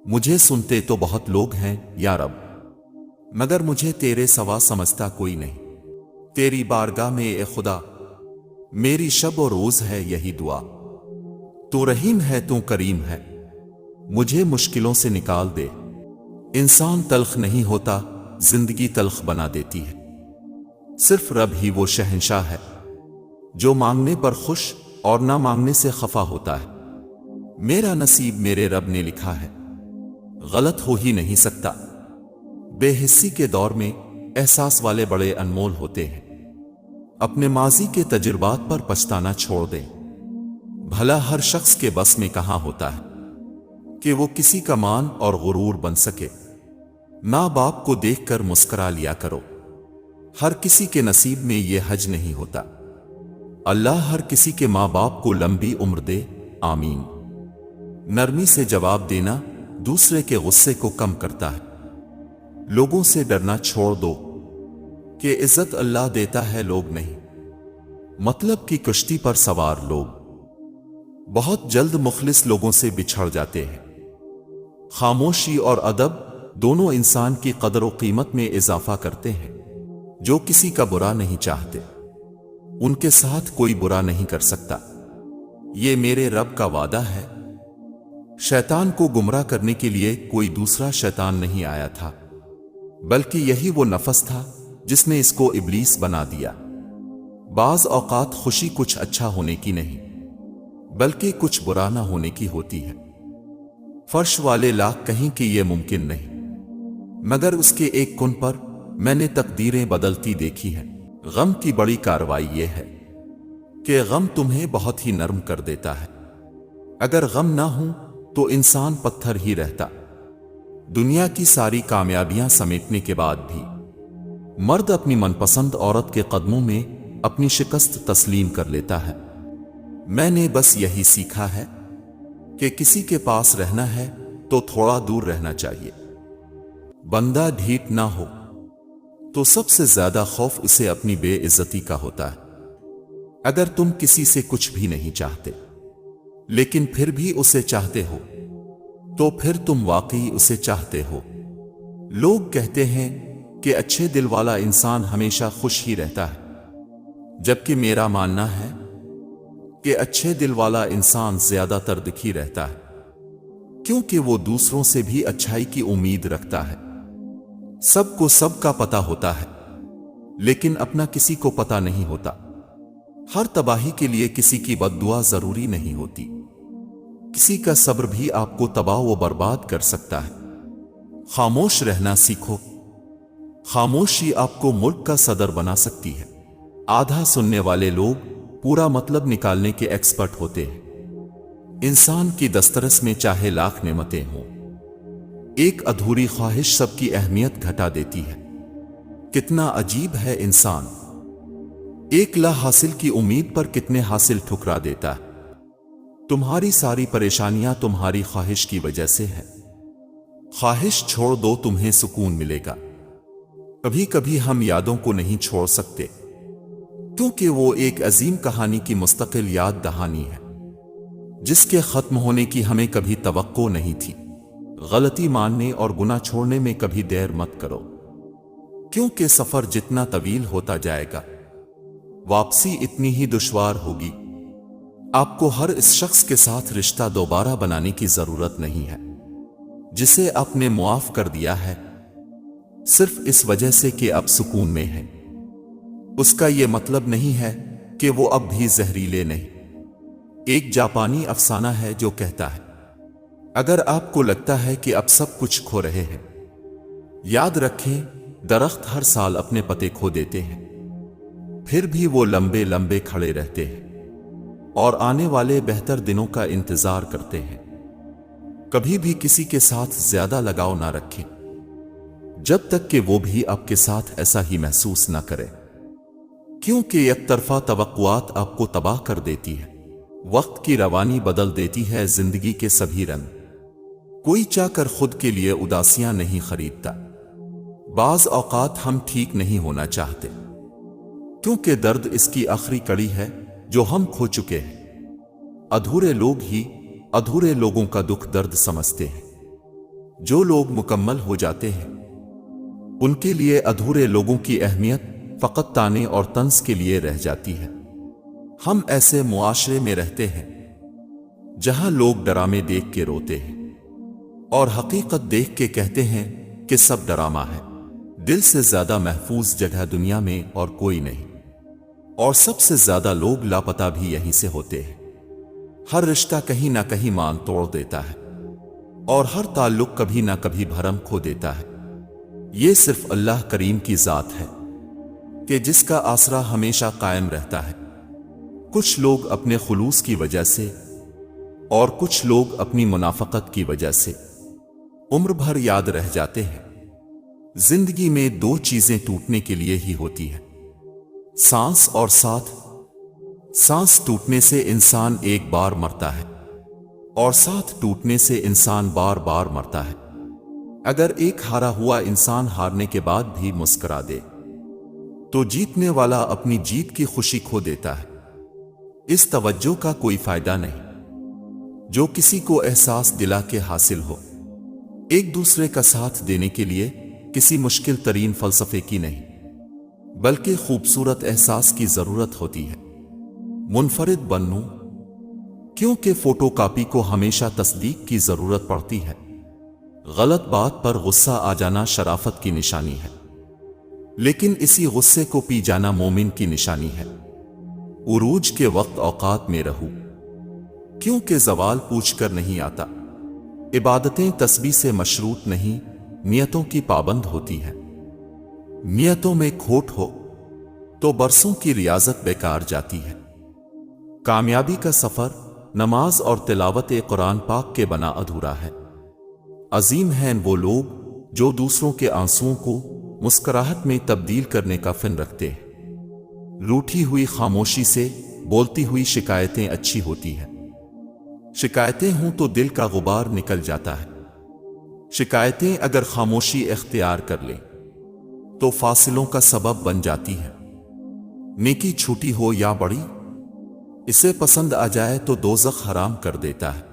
مجھے سنتے تو بہت لوگ ہیں یا رب، مگر مجھے تیرے سوا سمجھتا کوئی نہیں۔ تیری بارگاہ میں اے خدا میری شب و روز ہے یہی دعا، تو رحیم ہے تو کریم ہے، مجھے مشکلوں سے نکال دے۔ انسان تلخ نہیں ہوتا، زندگی تلخ بنا دیتی ہے، صرف رب ہی وہ شہنشاہ ہے جو مانگنے پر خوش اور نہ مانگنے سے خفا ہوتا ہے۔ میرا نصیب میرے رب نے لکھا ہے، غلط ہو ہی نہیں سکتا۔ بے حسی کے دور میں احساس والے بڑے انمول ہوتے ہیں۔ اپنے ماضی کے تجربات پر پچھتانا چھوڑ دیں۔ بھلا ہر شخص کے بس میں کہاں ہوتا ہے کہ وہ کسی کا مان اور غرور بن سکے۔ ماں باپ کو دیکھ کر مسکرا لیا کرو، ہر کسی کے نصیب میں یہ حج نہیں ہوتا۔ اللہ ہر کسی کے ماں باپ کو لمبی عمر دے، آمین۔ نرمی سے جواب دینا دوسرے کے غصے کو کم کرتا ہے۔ لوگوں سے ڈرنا چھوڑ دو کہ عزت اللہ دیتا ہے، لوگ نہیں۔ مطلب کی کشتی پر سوار لوگ بہت جلد مخلص لوگوں سے بچھڑ جاتے ہیں۔ خاموشی اور ادب دونوں انسان کی قدر و قیمت میں اضافہ کرتے ہیں۔ جو کسی کا برا نہیں چاہتے ان کے ساتھ کوئی برا نہیں کر سکتا، یہ میرے رب کا وعدہ ہے۔ شیطان کو گمراہ کرنے کے لیے کوئی دوسرا شیطان نہیں آیا تھا، بلکہ یہی وہ نفس تھا جس نے اس کو ابلیس بنا دیا۔ بعض اوقات خوشی کچھ اچھا ہونے کی نہیں بلکہ کچھ برا نہ ہونے کی ہوتی ہے۔ فرش والے لاکھ کہیں کہ یہ ممکن نہیں، مگر اس کے ایک کن پر میں نے تقدیریں بدلتی دیکھی ہیں۔ غم کی بڑی کارروائی یہ ہے کہ غم تمہیں بہت ہی نرم کر دیتا ہے۔ اگر غم نہ ہو تو انسان پتھر ہی رہتا۔ دنیا کی ساری کامیابیاں سمیٹنے کے بعد بھی مرد اپنی من پسند عورت کے قدموں میں اپنی شکست تسلیم کر لیتا ہے۔ میں نے بس یہی سیکھا ہے کہ کسی کے پاس رہنا ہے تو تھوڑا دور رہنا چاہیے۔ بندہ ڈھیٹ نہ ہو تو سب سے زیادہ خوف اسے اپنی بے عزتی کا ہوتا ہے۔ اگر تم کسی سے کچھ بھی نہیں چاہتے لیکن پھر بھی اسے چاہتے ہو تو پھر تم واقعی اسے چاہتے ہو۔ لوگ کہتے ہیں کہ اچھے دل والا انسان ہمیشہ خوش ہی رہتا ہے، جبکہ میرا ماننا ہے کہ اچھے دل والا انسان زیادہ تر دکھی رہتا ہے، کیونکہ وہ دوسروں سے بھی اچھائی کی امید رکھتا ہے۔ سب کو سب کا پتہ ہوتا ہے لیکن اپنا کسی کو پتہ نہیں ہوتا۔ ہر تباہی کے لیے کسی کی بد دعا ضروری نہیں ہوتی، کسی کا صبر بھی آپ کو تباہ و برباد کر سکتا ہے۔ خاموش رہنا سیکھو، خاموشی آپ کو ملک کا صدر بنا سکتی ہے۔ آدھا سننے والے لوگ پورا مطلب نکالنے کے ایکسپرٹ ہوتے ہیں۔ انسان کی دسترس میں چاہے لاکھ نعمتیں ہوں، ایک ادھوری خواہش سب کی اہمیت گھٹا دیتی ہے۔ کتنا عجیب ہے انسان، ایک لا حاصل کی امید پر کتنے حاصل ٹھکرا دیتا ہے۔ تمہاری ساری پریشانیاں تمہاری خواہش کی وجہ سے ہے۔ خواہش چھوڑ دو، تمہیں سکون ملے گا۔ کبھی کبھی ہم یادوں کو نہیں چھوڑ سکتے کیونکہ وہ ایک عظیم کہانی کی مستقل یاد دہانی ہے جس کے ختم ہونے کی ہمیں کبھی توقع نہیں تھی۔ غلطی ماننے اور گناہ چھوڑنے میں کبھی دیر مت کرو، کیونکہ سفر جتنا طویل ہوتا جائے گا واپسی اتنی ہی دشوار ہوگی۔ آپ کو ہر اس شخص کے ساتھ رشتہ دوبارہ بنانے کی ضرورت نہیں ہے جسے آپ نے معاف کر دیا ہے، صرف اس وجہ سے کہ آپ سکون میں ہیں۔ اس کا یہ مطلب نہیں ہے کہ وہ اب بھی زہریلے نہیں۔ ایک جاپانی افسانہ ہے جو کہتا ہے، اگر آپ کو لگتا ہے کہ اب سب کچھ کھو رہے ہیں، یاد رکھیں درخت ہر سال اپنے پتے کھو دیتے ہیں، پھر بھی وہ لمبے لمبے کھڑے رہتے ہیں اور آنے والے بہتر دنوں کا انتظار کرتے ہیں۔ کبھی بھی کسی کے ساتھ زیادہ لگاؤ نہ رکھیں جب تک کہ وہ بھی آپ کے ساتھ ایسا ہی محسوس نہ کرے، کیونکہ یک طرفہ توقعات آپ کو تباہ کر دیتی ہے۔ وقت کی روانی بدل دیتی ہے زندگی کے سبھی رنگ۔ کوئی چاہ کر خود کے لیے اداسیاں نہیں خریدتا۔ بعض اوقات ہم ٹھیک نہیں ہونا چاہتے کیونکہ درد اس کی آخری کڑی ہے جو ہم کھو چکے ہیں۔ ادھورے لوگ ہی ادھورے لوگوں کا دکھ درد سمجھتے ہیں۔ جو لوگ مکمل ہو جاتے ہیں ان کے لیے ادھورے لوگوں کی اہمیت فقط تانے اور طنز کے لیے رہ جاتی ہے۔ ہم ایسے معاشرے میں رہتے ہیں جہاں لوگ ڈرامے دیکھ کے روتے ہیں اور حقیقت دیکھ کے کہتے ہیں کہ سب ڈرامہ ہے۔ دل سے زیادہ محفوظ جگہ دنیا میں اور کوئی نہیں، اور سب سے زیادہ لوگ لاپتہ بھی یہیں سے ہوتے ہیں۔ ہر رشتہ کہیں نہ کہیں مان توڑ دیتا ہے اور ہر تعلق کبھی نہ کبھی بھرم کھو دیتا ہے۔ یہ صرف اللہ کریم کی ذات ہے کہ جس کا آسرا ہمیشہ قائم رہتا ہے۔ کچھ لوگ اپنے خلوص کی وجہ سے اور کچھ لوگ اپنی منافقت کی وجہ سے عمر بھر یاد رہ جاتے ہیں۔ زندگی میں دو چیزیں ٹوٹنے کے لیے ہی ہوتی ہیں، سانس اور ساتھ۔ سانس ٹوٹنے سے انسان ایک بار مرتا ہے اور ساتھ ٹوٹنے سے انسان بار بار مرتا ہے۔ اگر ایک ہارا ہوا انسان ہارنے کے بعد بھی مسکرا دے تو جیتنے والا اپنی جیت کی خوشی کھو دیتا ہے۔ اس توجہ کا کوئی فائدہ نہیں جو کسی کو احساس دلا کے حاصل ہو۔ ایک دوسرے کا ساتھ دینے کے لیے کسی مشکل ترین فلسفے کی نہیں بلکہ خوبصورت احساس کی ضرورت ہوتی ہے۔ منفرد بنوں کیونکہ فوٹو کاپی کو ہمیشہ تصدیق کی ضرورت پڑتی ہے۔ غلط بات پر غصہ آ جانا شرافت کی نشانی ہے، لیکن اسی غصے کو پی جانا مومن کی نشانی ہے۔ عروج کے وقت اوقات میں رہو کیونکہ زوال پوچھ کر نہیں آتا۔ عبادتیں تسبیح سے مشروط نہیں، نیتوں کی پابند ہوتی ہے۔ نیتوں میں کھوٹ ہو تو برسوں کی ریاضت بیکار جاتی ہے۔ کامیابی کا سفر نماز اور تلاوت قرآن پاک کے بنا ادھورا ہے۔ عظیم ہیں وہ لوگ جو دوسروں کے آنسوؤں کو مسکراہٹ میں تبدیل کرنے کا فن رکھتے ہیں۔ روٹھی ہوئی خاموشی سے بولتی ہوئی شکایتیں اچھی ہوتی ہیں۔ شکایتیں ہوں تو دل کا غبار نکل جاتا ہے۔ شکایتیں اگر خاموشی اختیار کر لیں تو فاصلوں کا سبب بن جاتی ہے۔ نیکی چھوٹی ہو یا بڑی، اسے پسند آ جائے تو دوزخ حرام کر دیتا ہے۔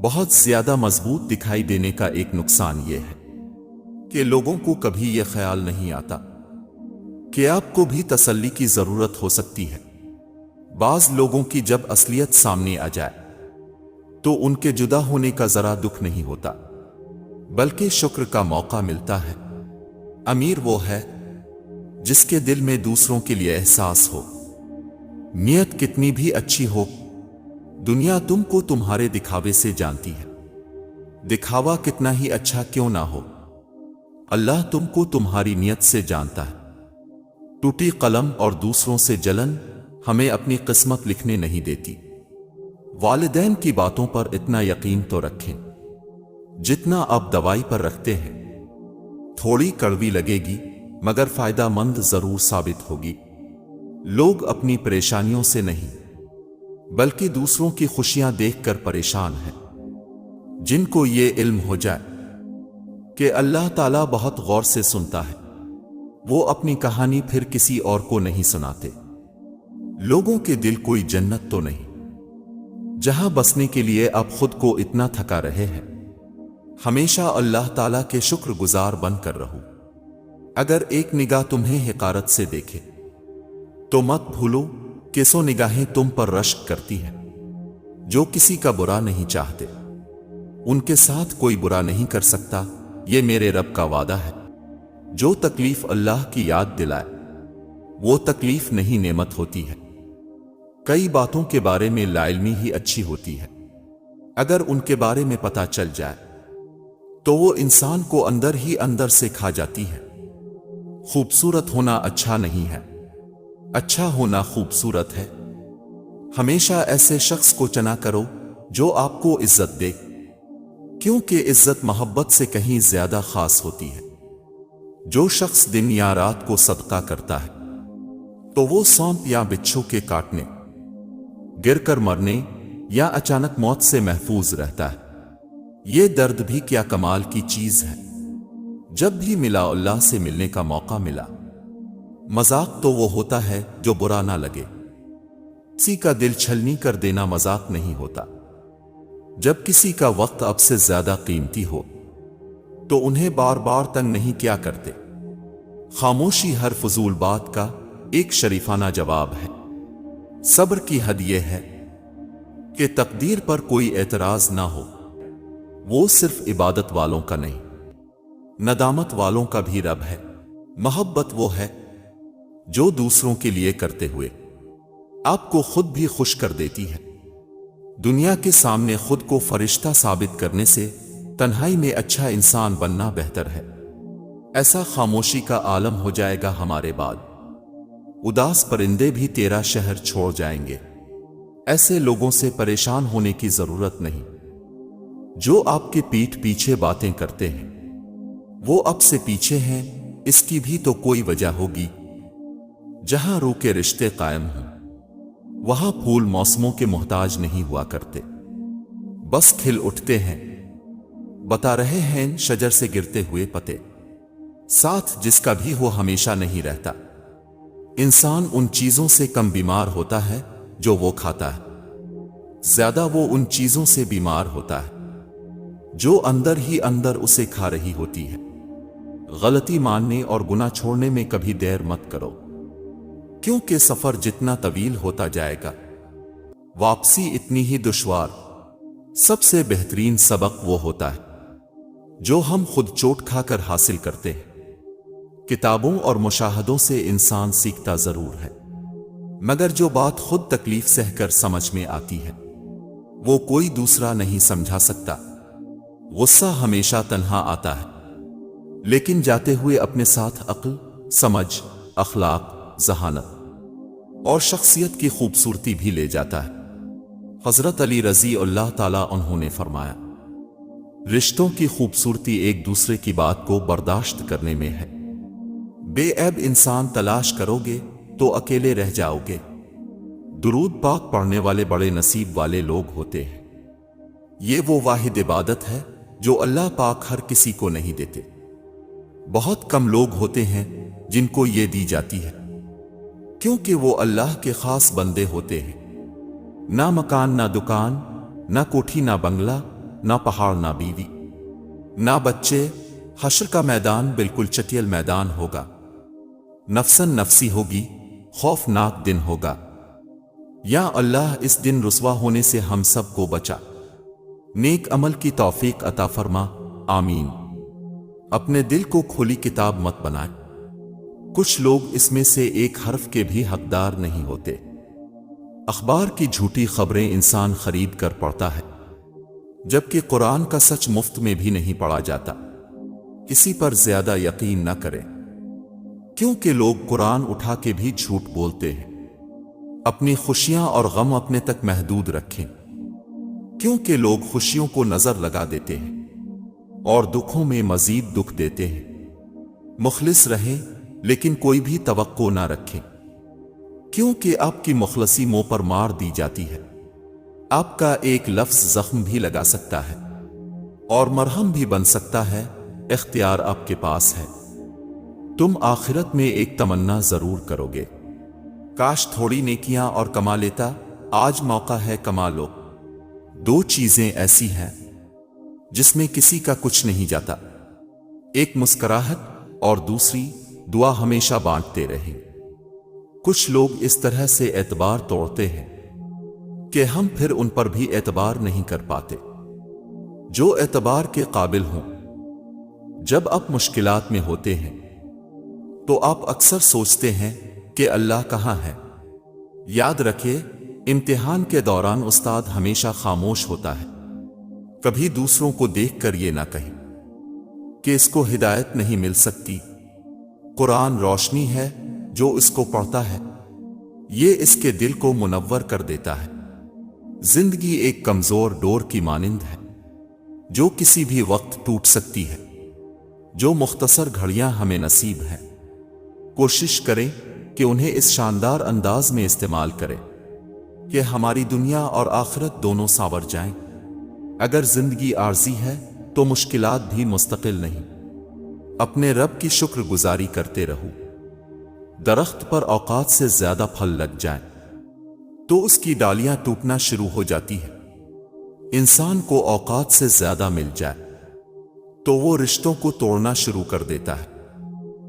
بہت زیادہ مضبوط دکھائی دینے کا ایک نقصان یہ ہے کہ لوگوں کو کبھی یہ خیال نہیں آتا کہ آپ کو بھی تسلی کی ضرورت ہو سکتی ہے۔ بعض لوگوں کی جب اصلیت سامنے آ جائے تو ان کے جدا ہونے کا ذرا دکھ نہیں ہوتا بلکہ شکر کا موقع ملتا ہے۔ امیر وہ ہے جس کے دل میں دوسروں کے لیے احساس ہو۔ نیت کتنی بھی اچھی ہو، دنیا تم کو تمہارے دکھاوے سے جانتی ہے۔ دکھاوا کتنا ہی اچھا کیوں نہ ہو، اللہ تم کو تمہاری نیت سے جانتا ہے۔ ٹوٹی قلم اور دوسروں سے جلن ہمیں اپنی قسمت لکھنے نہیں دیتی۔ والدین کی باتوں پر اتنا یقین تو رکھیں جتنا اب دوائی پر رکھتے ہیں۔ تھوڑی کڑوی لگے گی مگر فائدہ مند ضرور ثابت ہوگی۔ لوگ اپنی پریشانیوں سے نہیں بلکہ دوسروں کی خوشیاں دیکھ کر پریشان ہیں۔ جن کو یہ علم ہو جائے کہ اللہ تعالیٰ بہت غور سے سنتا ہے، وہ اپنی کہانی پھر کسی اور کو نہیں سناتے۔ لوگوں کے دل کوئی جنت تو نہیں جہاں بسنے کے لیے اب خود کو اتنا تھکا رہے ہیں۔ ہمیشہ اللہ تعالیٰ کے شکر گزار بن کر رہو۔ اگر ایک نگاہ تمہیں حقارت سے دیکھے تو مت بھولو کہ 100 نگاہیں تم پر رشک کرتی ہیں۔ جو کسی کا برا نہیں چاہتے ان کے ساتھ کوئی برا نہیں کر سکتا، یہ میرے رب کا وعدہ ہے۔ جو تکلیف اللہ کی یاد دلائے وہ تکلیف نہیں نعمت ہوتی ہے۔ کئی باتوں کے بارے میں لا علمی ہی اچھی ہوتی ہے، اگر ان کے بارے میں پتہ چل جائے تو وہ انسان کو اندر ہی اندر سے کھا جاتی ہے۔ خوبصورت ہونا اچھا نہیں ہے، اچھا ہونا خوبصورت ہے۔ ہمیشہ ایسے شخص کو چنا کرو جو آپ کو عزت دے، کیونکہ عزت محبت سے کہیں زیادہ خاص ہوتی ہے۔ جو شخص دن یا رات کو صدقہ کرتا ہے تو وہ سانپ یا بچھو کے کاٹنے، گر کر مرنے یا اچانک موت سے محفوظ رہتا ہے۔ یہ درد بھی کیا کمال کی چیز ہے۔ جب بھی ملا اللہ سے ملنے کا موقع ملا، مذاق تو وہ ہوتا ہے جو برا نہ لگے۔ کسی کا دل چھلنی کر دینا مذاق نہیں ہوتا۔ جب کسی کا وقت اب سے زیادہ قیمتی ہو تو انہیں بار بار تنگ نہیں کیا کرتے۔ خاموشی ہر فضول بات کا ایک شریفانہ جواب ہے۔ صبر کی حد یہ ہے کہ تقدیر پر کوئی اعتراض نہ ہو۔ وہ صرف عبادت والوں کا نہیں، ندامت والوں کا بھی رب ہے۔ محبت وہ ہے جو دوسروں کے لیے کرتے ہوئے آپ کو خود بھی خوش کر دیتی ہے۔ دنیا کے سامنے خود کو فرشتہ ثابت کرنے سے تنہائی میں اچھا انسان بننا بہتر ہے۔ ایسا خاموشی کا عالم ہو جائے گا ہمارے بعد، اداس پرندے بھی تیرا شہر چھوڑ جائیں گے۔ ایسے لوگوں سے پریشان ہونے کی ضرورت نہیں جو آپ کے پیٹھ پیچھے باتیں کرتے ہیں۔ وہ اب سے پیچھے ہیں، اس کی بھی تو کوئی وجہ ہوگی۔ جہاں روح کے رشتے قائم ہوں وہاں پھول موسموں کے محتاج نہیں ہوا کرتے، بس کھل اٹھتے ہیں۔ بتا رہے ہیں شجر سے گرتے ہوئے پتے، ساتھ جس کا بھی ہو ہمیشہ نہیں رہتا۔ انسان ان چیزوں سے کم بیمار ہوتا ہے جو وہ کھاتا ہے، زیادہ وہ ان چیزوں سے بیمار ہوتا ہے جو اندر ہی اندر اسے کھا رہی ہوتی ہے۔ غلطی ماننے اور گناہ چھوڑنے میں کبھی دیر مت کرو، کیونکہ سفر جتنا طویل ہوتا جائے گا واپسی اتنی ہی دشوار۔ سب سے بہترین سبق وہ ہوتا ہے جو ہم خود چوٹ کھا کر حاصل کرتے ہیں۔ کتابوں اور مشاہدوں سے انسان سیکھتا ضرور ہے، مگر جو بات خود تکلیف سہ کر سمجھ میں آتی ہے وہ کوئی دوسرا نہیں سمجھا سکتا۔ غصہ ہمیشہ تنہا آتا ہے، لیکن جاتے ہوئے اپنے ساتھ عقل، سمجھ، اخلاق، ذہانت اور شخصیت کی خوبصورتی بھی لے جاتا ہے۔ حضرت علی رضی اللہ تعالیٰ عنہ نے فرمایا، رشتوں کی خوبصورتی ایک دوسرے کی بات کو برداشت کرنے میں ہے۔ بے عیب انسان تلاش کرو گے تو اکیلے رہ جاؤ گے۔ درود پاک پڑھنے والے بڑے نصیب والے لوگ ہوتے ہیں۔ یہ وہ واحد عبادت ہے جو اللہ پاک ہر کسی کو نہیں دیتے۔ بہت کم لوگ ہوتے ہیں جن کو یہ دی جاتی ہے، کیونکہ وہ اللہ کے خاص بندے ہوتے ہیں۔ نہ مکان نہ دکان، نہ کوٹھی نہ بنگلہ، نہ پہاڑ نہ بیوی، نہ بچے۔ حشر کا میدان بالکل چٹیل میدان ہوگا، نفسن نفسی ہوگی، خوفناک دن ہوگا۔ یا اللہ اس دن رسوا ہونے سے ہم سب کو بچا، نیک عمل کی توفیق عطا فرما، آمین۔ اپنے دل کو کھلی کتاب مت بنائیں۔ کچھ لوگ اس میں سے ایک حرف کے بھی حقدار نہیں ہوتے۔ اخبار کی جھوٹی خبریں انسان خرید کر پڑھتا ہے، جبکہ قرآن کا سچ مفت میں بھی نہیں پڑھا جاتا۔ کسی پر زیادہ یقین نہ کریں، کیونکہ لوگ قرآن اٹھا کے بھی جھوٹ بولتے ہیں۔ اپنی خوشیاں اور غم اپنے تک محدود رکھیں، کیونکہ لوگ خوشیوں کو نظر لگا دیتے ہیں اور دکھوں میں مزید دکھ دیتے ہیں۔ مخلص رہیں لیکن کوئی بھی توقع نہ رکھیں، کیونکہ آپ کی مخلصی منہ پر مار دی جاتی ہے۔ آپ کا ایک لفظ زخم بھی لگا سکتا ہے اور مرہم بھی بن سکتا ہے، اختیار آپ کے پاس ہے۔ تم آخرت میں ایک تمنا ضرور کرو گے، کاش تھوڑی نیکیاں اور کما لیتا، آج موقع ہے کما لو۔ دو چیزیں ایسی ہیں جس میں کسی کا کچھ نہیں جاتا، ایک مسکراہٹ اور دوسری دعا ہمیشہ بانٹتے رہیں۔ کچھ لوگ اس طرح سے اعتبار توڑتے ہیں کہ ہم پھر ان پر بھی اعتبار نہیں کر پاتے جو اعتبار کے قابل ہوں۔ جب آپ مشکلات میں ہوتے ہیں تو آپ اکثر سوچتے ہیں کہ اللہ کہاں ہے۔ یاد رکھیں، امتحان کے دوران استاد ہمیشہ خاموش ہوتا ہے۔ کبھی دوسروں کو دیکھ کر یہ نہ کہیں کہ اس کو ہدایت نہیں مل سکتی۔ قرآن روشنی ہے، جو اس کو پڑھتا ہے یہ اس کے دل کو منور کر دیتا ہے۔ زندگی ایک کمزور ڈور کی مانند ہے جو کسی بھی وقت ٹوٹ سکتی ہے۔ جو مختصر گھڑیاں ہمیں نصیب ہیں، کوشش کریں کہ انہیں اس شاندار انداز میں استعمال کریں کہ ہماری دنیا اور آخرت دونوں سانور جائیں۔ اگر زندگی عارضی ہے تو مشکلات بھی مستقل نہیں۔ اپنے رب کی شکر گزاری کرتے رہو۔ درخت پر اوقات سے زیادہ پھل لگ جائیں تو اس کی ڈالیاں ٹوٹنا شروع ہو جاتی ہیں۔ انسان کو اوقات سے زیادہ مل جائے تو وہ رشتوں کو توڑنا شروع کر دیتا ہے۔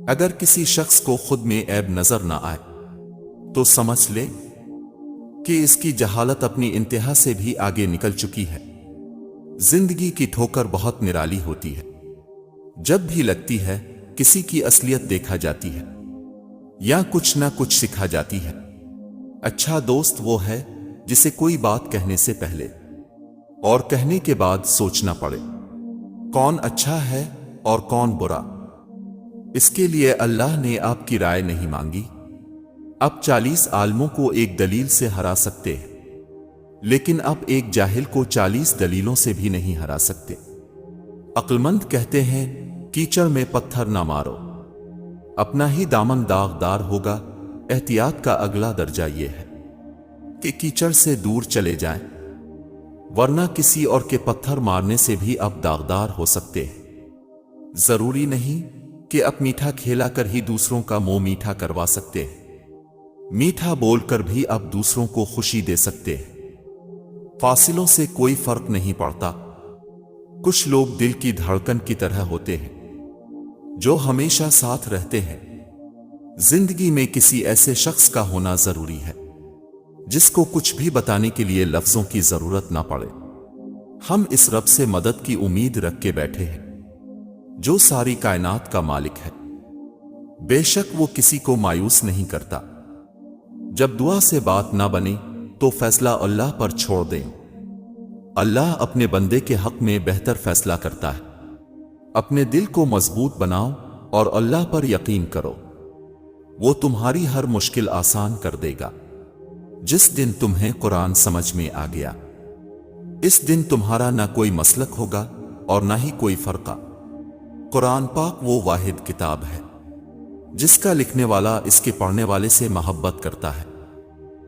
اگر کسی شخص کو خود میں عیب نظر نہ آئے تو سمجھ لے کہ اس کی جہالت اپنی انتہا سے بھی آگے نکل چکی ہے۔ زندگی کی ٹھوکر بہت نرالی ہوتی ہے۔ جب بھی لگتی ہے کسی کی اصلیت دیکھا جاتی ہے یا کچھ نہ کچھ سکھا جاتی ہے۔ اچھا دوست وہ ہے جسے کوئی بات کہنے سے پہلے اور کہنے کے بعد سوچنا پڑے، کون اچھا ہے اور کون برا۔ اس کے لیے اللہ نے آپ کی رائے نہیں مانگی۔ اب 40 عالموں کو ایک دلیل سے ہرا سکتے ہیں، لیکن اب ایک جاہل کو 40 دلیلوں سے بھی نہیں ہرا سکتے۔ عقلمند کہتے ہیں کیچڑ میں پتھر نہ مارو، اپنا ہی دامن داغدار ہوگا۔ احتیاط کا اگلا درجہ یہ ہے کہ کیچڑ سے دور چلے جائیں، ورنہ کسی اور کے پتھر مارنے سے بھی اب داغدار ہو سکتے ہیں۔ ضروری نہیں کہ اب میٹھا کھلا کر ہی دوسروں کا منہ میٹھا کروا سکتے ہیں۔ میٹھا بول کر بھی اب دوسروں کو خوشی دے سکتے ہیں۔ فاصلوں سے کوئی فرق نہیں پڑتا۔ کچھ لوگ دل کی دھڑکن کی طرح ہوتے ہیں جو ہمیشہ ساتھ رہتے ہیں۔ زندگی میں کسی ایسے شخص کا ہونا ضروری ہے جس کو کچھ بھی بتانے کے لیے لفظوں کی ضرورت نہ پڑے۔ ہم اس رب سے مدد کی امید رکھ کے بیٹھے ہیں جو ساری کائنات کا مالک ہے۔ بے شک وہ کسی کو مایوس نہیں کرتا۔ جب دعا سے بات نہ بنے تو فیصلہ اللہ پر چھوڑ دیں۔ اللہ اپنے بندے کے حق میں بہتر فیصلہ کرتا ہے۔ اپنے دل کو مضبوط بناؤ اور اللہ پر یقین کرو، وہ تمہاری ہر مشکل آسان کر دے گا۔ جس دن تمہیں قرآن سمجھ میں آ گیا، اس دن تمہارا نہ کوئی مسلک ہوگا اور نہ ہی کوئی فرقہ۔ قرآن پاک وہ واحد کتاب ہے جس کا لکھنے والا اس کے پڑھنے والے سے محبت کرتا ہے۔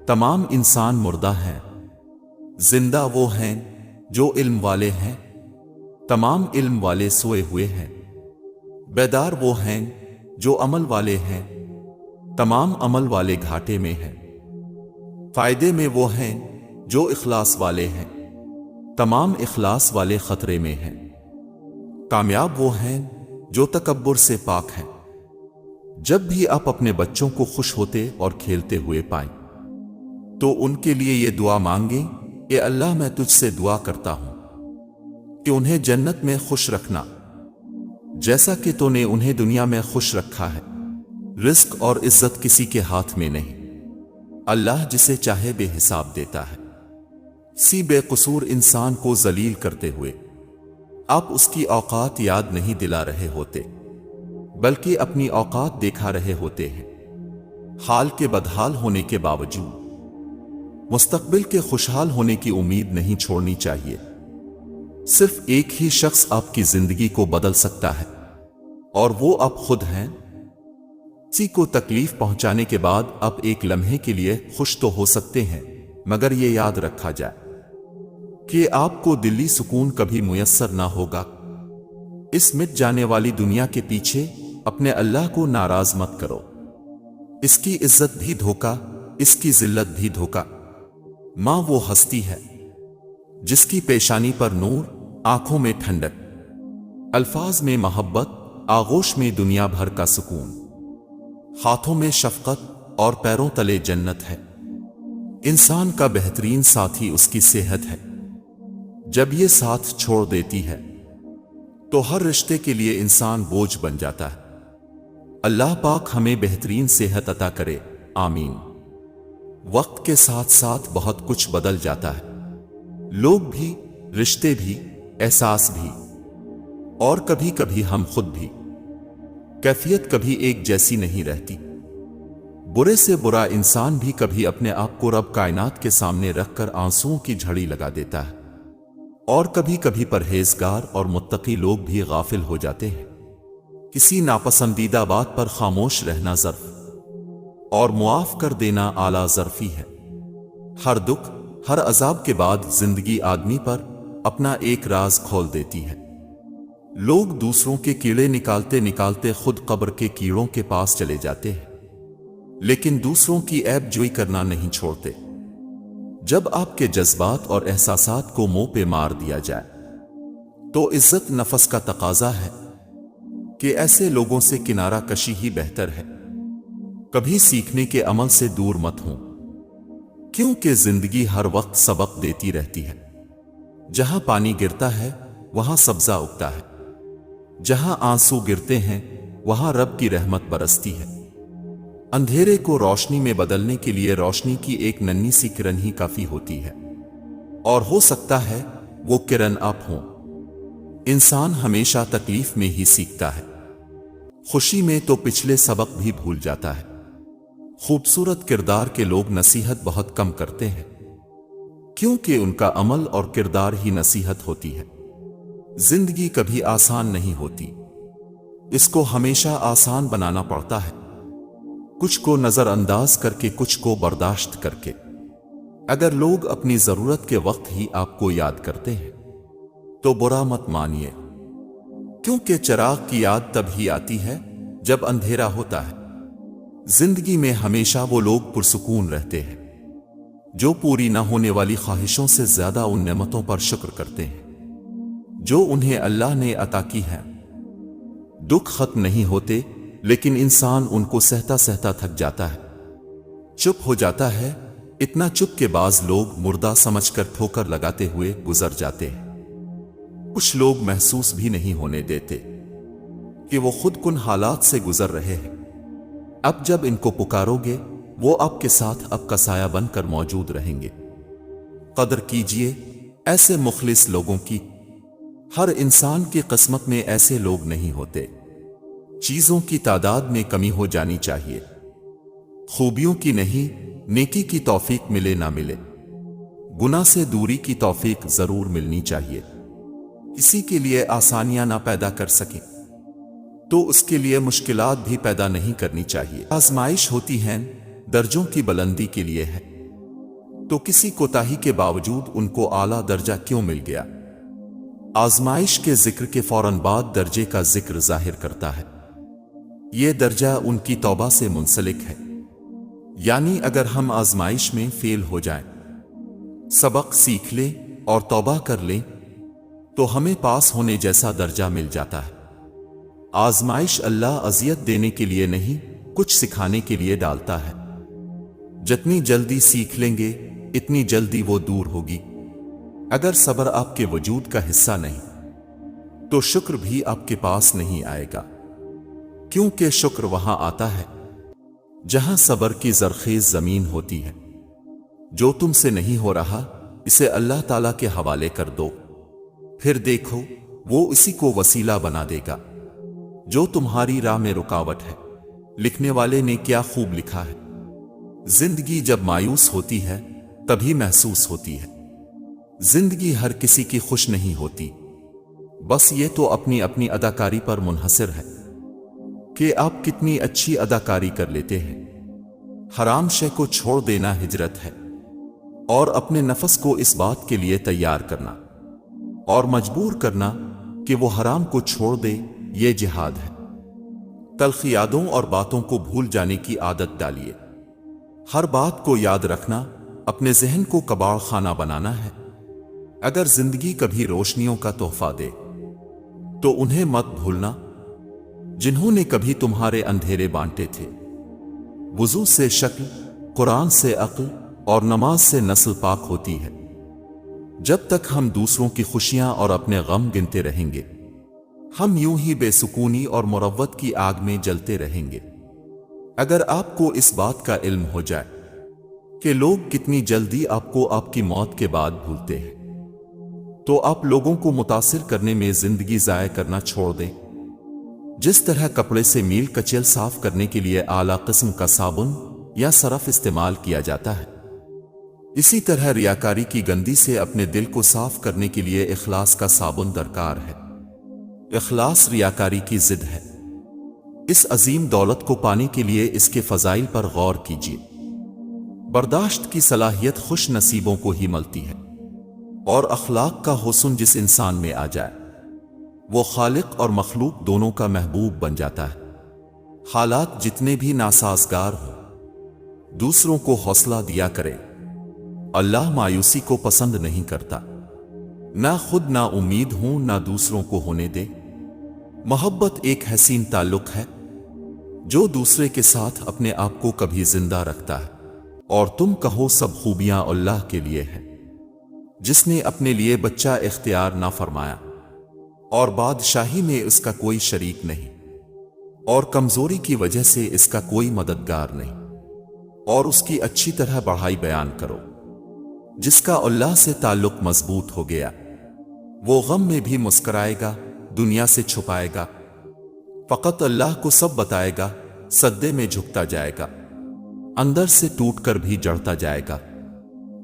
تمام انسان مردہ ہیں، زندہ وہ ہیں جو علم والے ہیں۔ تمام علم والے سوئے ہوئے ہیں، بیدار وہ ہیں جو عمل والے ہیں۔ تمام عمل والے گھاٹے میں ہیں، فائدے میں وہ ہیں جو اخلاص والے ہیں۔ تمام اخلاص والے خطرے میں ہیں۔ کامیاب وہ ہیں جو تکبر سے پاک ہیں۔ جب بھی آپ اپنے بچوں کو خوش ہوتے اور کھیلتے ہوئے پائیں تو ان کے لیے یہ دعا مانگیں، اے اللہ میں تجھ سے دعا کرتا ہوں کہ انہیں جنت میں خوش رکھنا جیسا کہ تو نے انہیں دنیا میں خوش رکھا ہے۔ رزق اور عزت کسی کے ہاتھ میں نہیں، اللہ جسے چاہے بے حساب دیتا ہے۔ سی بے قصور انسان کو ذلیل کرتے ہوئے آپ اس کی اوقات یاد نہیں دلا رہے ہوتے، بلکہ اپنی اوقات دیکھا رہے ہوتے ہیں۔ حال کے بدحال ہونے کے باوجود مستقبل کے خوشحال ہونے کی امید نہیں چھوڑنی چاہیے۔ صرف ایک ہی شخص آپ کی زندگی کو بدل سکتا ہے اور وہ آپ خود ہیں۔ کسی کو تکلیف پہنچانے کے بعد آپ ایک لمحے کے لیے خوش تو ہو سکتے ہیں، مگر یہ یاد رکھا جائے کہ آپ کو دلی سکون کبھی میسر نہ ہوگا۔ اس مٹ جانے والی دنیا کے پیچھے اپنے اللہ کو ناراض مت کرو۔ اس کی عزت بھی دھوکا، اس کی ذلت بھی دھوکا۔ ماں وہ ہستی ہے جس کی پیشانی پر نور، آنکھوں میں ٹھنڈک، الفاظ میں محبت، آغوش میں دنیا بھر کا سکون، ہاتھوں میں شفقت اور پیروں تلے جنت ہے۔ انسان کا بہترین ساتھی اس کی صحت ہے۔ جب یہ ساتھ چھوڑ دیتی ہے تو ہر رشتے کے لیے انسان بوجھ بن جاتا ہے۔ اللہ پاک ہمیں بہترین صحت عطا کرے، آمین۔ وقت کے ساتھ ساتھ بہت کچھ بدل جاتا ہے، لوگ بھی، رشتے بھی، احساس بھی، اور کبھی کبھی ہم خود بھی۔ کیفیت کبھی ایک جیسی نہیں رہتی۔ برے سے برا انسان بھی کبھی اپنے آپ کو رب کائنات کے سامنے رکھ کر آنسوؤں کی جھڑی لگا دیتا ہے، اور کبھی کبھی پرہیزگار اور متقی لوگ بھی غافل ہو جاتے ہیں۔ کسی ناپسندیدہ بات پر خاموش رہنا ظرف اور معاف کر دینا اعلیٰ ظرفی ہے۔ ہر دکھ، ہر عذاب کے بعد زندگی آدمی پر اپنا ایک راز کھول دیتی ہے۔ لوگ دوسروں کے کیڑے نکالتے نکالتے خود قبر کے کیڑوں کے پاس چلے جاتے ہیں، لیکن دوسروں کی عیب جوئی کرنا نہیں چھوڑتے۔ جب آپ کے جذبات اور احساسات کو منہ پہ مار دیا جائے تو عزت نفس کا تقاضا ہے کہ ایسے لوگوں سے کنارہ کشی ہی بہتر ہے۔ کبھی سیکھنے کے عمل سے دور مت ہوں، کیونکہ زندگی ہر وقت سبق دیتی رہتی ہے۔ جہاں پانی گرتا ہے وہاں سبزہ اگتا ہے، جہاں آنسو گرتے ہیں وہاں رب کی رحمت برستی ہے۔ اندھیرے کو روشنی میں بدلنے کے لیے روشنی کی ایک ننھی سی کرن ہی کافی ہوتی ہے، اور ہو سکتا ہے وہ کرن آپ ہوں۔ انسان ہمیشہ تکلیف میں ہی سیکھتا ہے، خوشی میں تو پچھلے سبق بھی بھول جاتا ہے۔ خوبصورت کردار کے لوگ نصیحت بہت کم کرتے ہیں، کیونکہ ان کا عمل اور کردار ہی نصیحت ہوتی ہے۔ زندگی کبھی آسان نہیں ہوتی، اس کو ہمیشہ آسان بنانا پڑتا ہے، کچھ کو نظر انداز کر کے، کچھ کو برداشت کر کے۔ اگر لوگ اپنی ضرورت کے وقت ہی آپ کو یاد کرتے ہیں تو برا مت مانیے، کیونکہ چراغ کی یاد تب ہی آتی ہے جب اندھیرا ہوتا ہے۔ زندگی میں ہمیشہ وہ لوگ پرسکون رہتے ہیں جو پوری نہ ہونے والی خواہشوں سے زیادہ ان نعمتوں پر شکر کرتے ہیں جو انہیں اللہ نے عطا کی ہے۔ دکھ ختم نہیں ہوتے، لیکن انسان ان کو سہتا سہتا تھک جاتا ہے، چپ ہو جاتا ہے، اتنا چپ کہ بعض لوگ مردہ سمجھ کر ٹھوکر لگاتے ہوئے گزر جاتے ہیں۔ کچھ لوگ محسوس بھی نہیں ہونے دیتے کہ وہ خود کن حالات سے گزر رہے ہیں۔ اب جب ان کو پکارو گے وہ آپ کے ساتھ آپ کا سایہ بن کر موجود رہیں گے۔ قدر کیجئے ایسے مخلص لوگوں کی، ہر انسان کی قسمت میں ایسے لوگ نہیں ہوتے۔ چیزوں کی تعداد میں کمی ہو جانی چاہیے، خوبیوں کی نہیں، نیکی کی توفیق ملے نہ ملے، گناہ سے دوری کی توفیق ضرور ملنی چاہیے۔ کسی کے لیے آسانیاں نہ پیدا کر سکیں تو اس کے لیے مشکلات بھی پیدا نہیں کرنی چاہیے۔ آزمائش ہوتی ہیں درجوں کی بلندی کے لیے ہے، تو کسی کوتاہی کے باوجود ان کو اعلیٰ درجہ کیوں مل گیا؟ آزمائش کے ذکر کے فوراً بعد درجے کا ذکر ظاہر کرتا ہے۔ یہ درجہ ان کی توبہ سے منسلک ہے، یعنی اگر ہم آزمائش میں فیل ہو جائیں، سبق سیکھ لیں اور توبہ کر لیں تو ہمیں پاس ہونے جیسا درجہ مل جاتا ہے۔ آزمائش اللہ اذیت دینے کے لیے نہیں، کچھ سکھانے کے لیے ڈالتا ہے۔ جتنی جلدی سیکھ لیں گے اتنی جلدی وہ دور ہوگی۔ اگر صبر آپ کے وجود کا حصہ نہیں تو شکر بھی آپ کے پاس نہیں آئے گا، کیونکہ شکر وہاں آتا ہے جہاں صبر کی زرخیز زمین ہوتی ہے۔ جو تم سے نہیں ہو رہا اسے اللہ تعالیٰ کے حوالے کر دو، پھر دیکھو وہ اسی کو وسیلہ بنا دے گا جو تمہاری راہ میں رکاوٹ ہے۔ لکھنے والے نے کیا خوب لکھا ہے، زندگی جب مایوس ہوتی ہے تبھی محسوس ہوتی ہے۔ زندگی ہر کسی کی خوش نہیں ہوتی، بس یہ تو اپنی اپنی اداکاری پر منحصر ہے کہ آپ کتنی اچھی اداکاری کر لیتے ہیں۔ حرام شے کو چھوڑ دینا ہجرت ہے، اور اپنے نفس کو اس بات کے لیے تیار کرنا اور مجبور کرنا کہ وہ حرام کو چھوڑ دے، یہ جہاد ہے۔ تلخ یادوں اور باتوں کو بھول جانے کی عادت ڈالیے۔ ہر بات کو یاد رکھنا اپنے ذہن کو کباڑ خانہ بنانا ہے۔ اگر زندگی کبھی روشنیوں کا تحفہ دے تو انہیں مت بھولنا، جنہوں نے کبھی تمہارے اندھیرے بانٹے تھے۔ وضو سے شکل، قرآن سے عقل اور نماز سے نسل پاک ہوتی ہے۔ جب تک ہم دوسروں کی خوشیاں اور اپنے غم گنتے رہیں گے ہم یوں ہی بے سکونی اور مروت کی آگ میں جلتے رہیں گے۔ اگر آپ کو اس بات کا علم ہو جائے کہ لوگ کتنی جلدی آپ کو آپ کی موت کے بعد بھولتے ہیں تو آپ لوگوں کو متاثر کرنے میں زندگی ضائع کرنا چھوڑ دیں۔ جس طرح کپڑے سے میل کچیل صاف کرنے کے لیے اعلیٰ قسم کا صابن یا سرف استعمال کیا جاتا ہے، اسی طرح ریاکاری کی گندی سے اپنے دل کو صاف کرنے کے لیے اخلاص کا صابن درکار ہے۔ اخلاص ریاکاری کی ضد ہے۔ اس عظیم دولت کو پانے کے لیے اس کے فضائل پر غور کیجیے۔ برداشت کی صلاحیت خوش نصیبوں کو ہی ملتی ہے، اور اخلاق کا حسن جس انسان میں آ جائے وہ خالق اور مخلوق دونوں کا محبوب بن جاتا ہے۔ حالات جتنے بھی ناسازگار ہوں، دوسروں کو حوصلہ دیا کرے۔ اللہ مایوسی کو پسند نہیں کرتا۔ نہ خود نا امید ہوں نہ دوسروں کو ہونے دے۔ محبت ایک حسین تعلق ہے جو دوسرے کے ساتھ اپنے آپ کو کبھی زندہ رکھتا ہے، اور تم کہو سب خوبیاں اللہ کے لیے ہیں، جس نے اپنے لیے بچہ اختیار نہ فرمایا اور بادشاہی میں اس کا کوئی شریک نہیں، اور کمزوری کی وجہ سے اس کا کوئی مددگار نہیں، اور اس کی اچھی طرح بڑھائی بیان کرو۔ جس کا اللہ سے تعلق مضبوط ہو گیا وہ غم میں بھی مسکرائے گا، دنیا سے چھپائے گا، فقط اللہ کو سب بتائے گا، سجدے میں جھکتا جائے گا، اندر سے ٹوٹ کر بھی جڑتا جائے گا،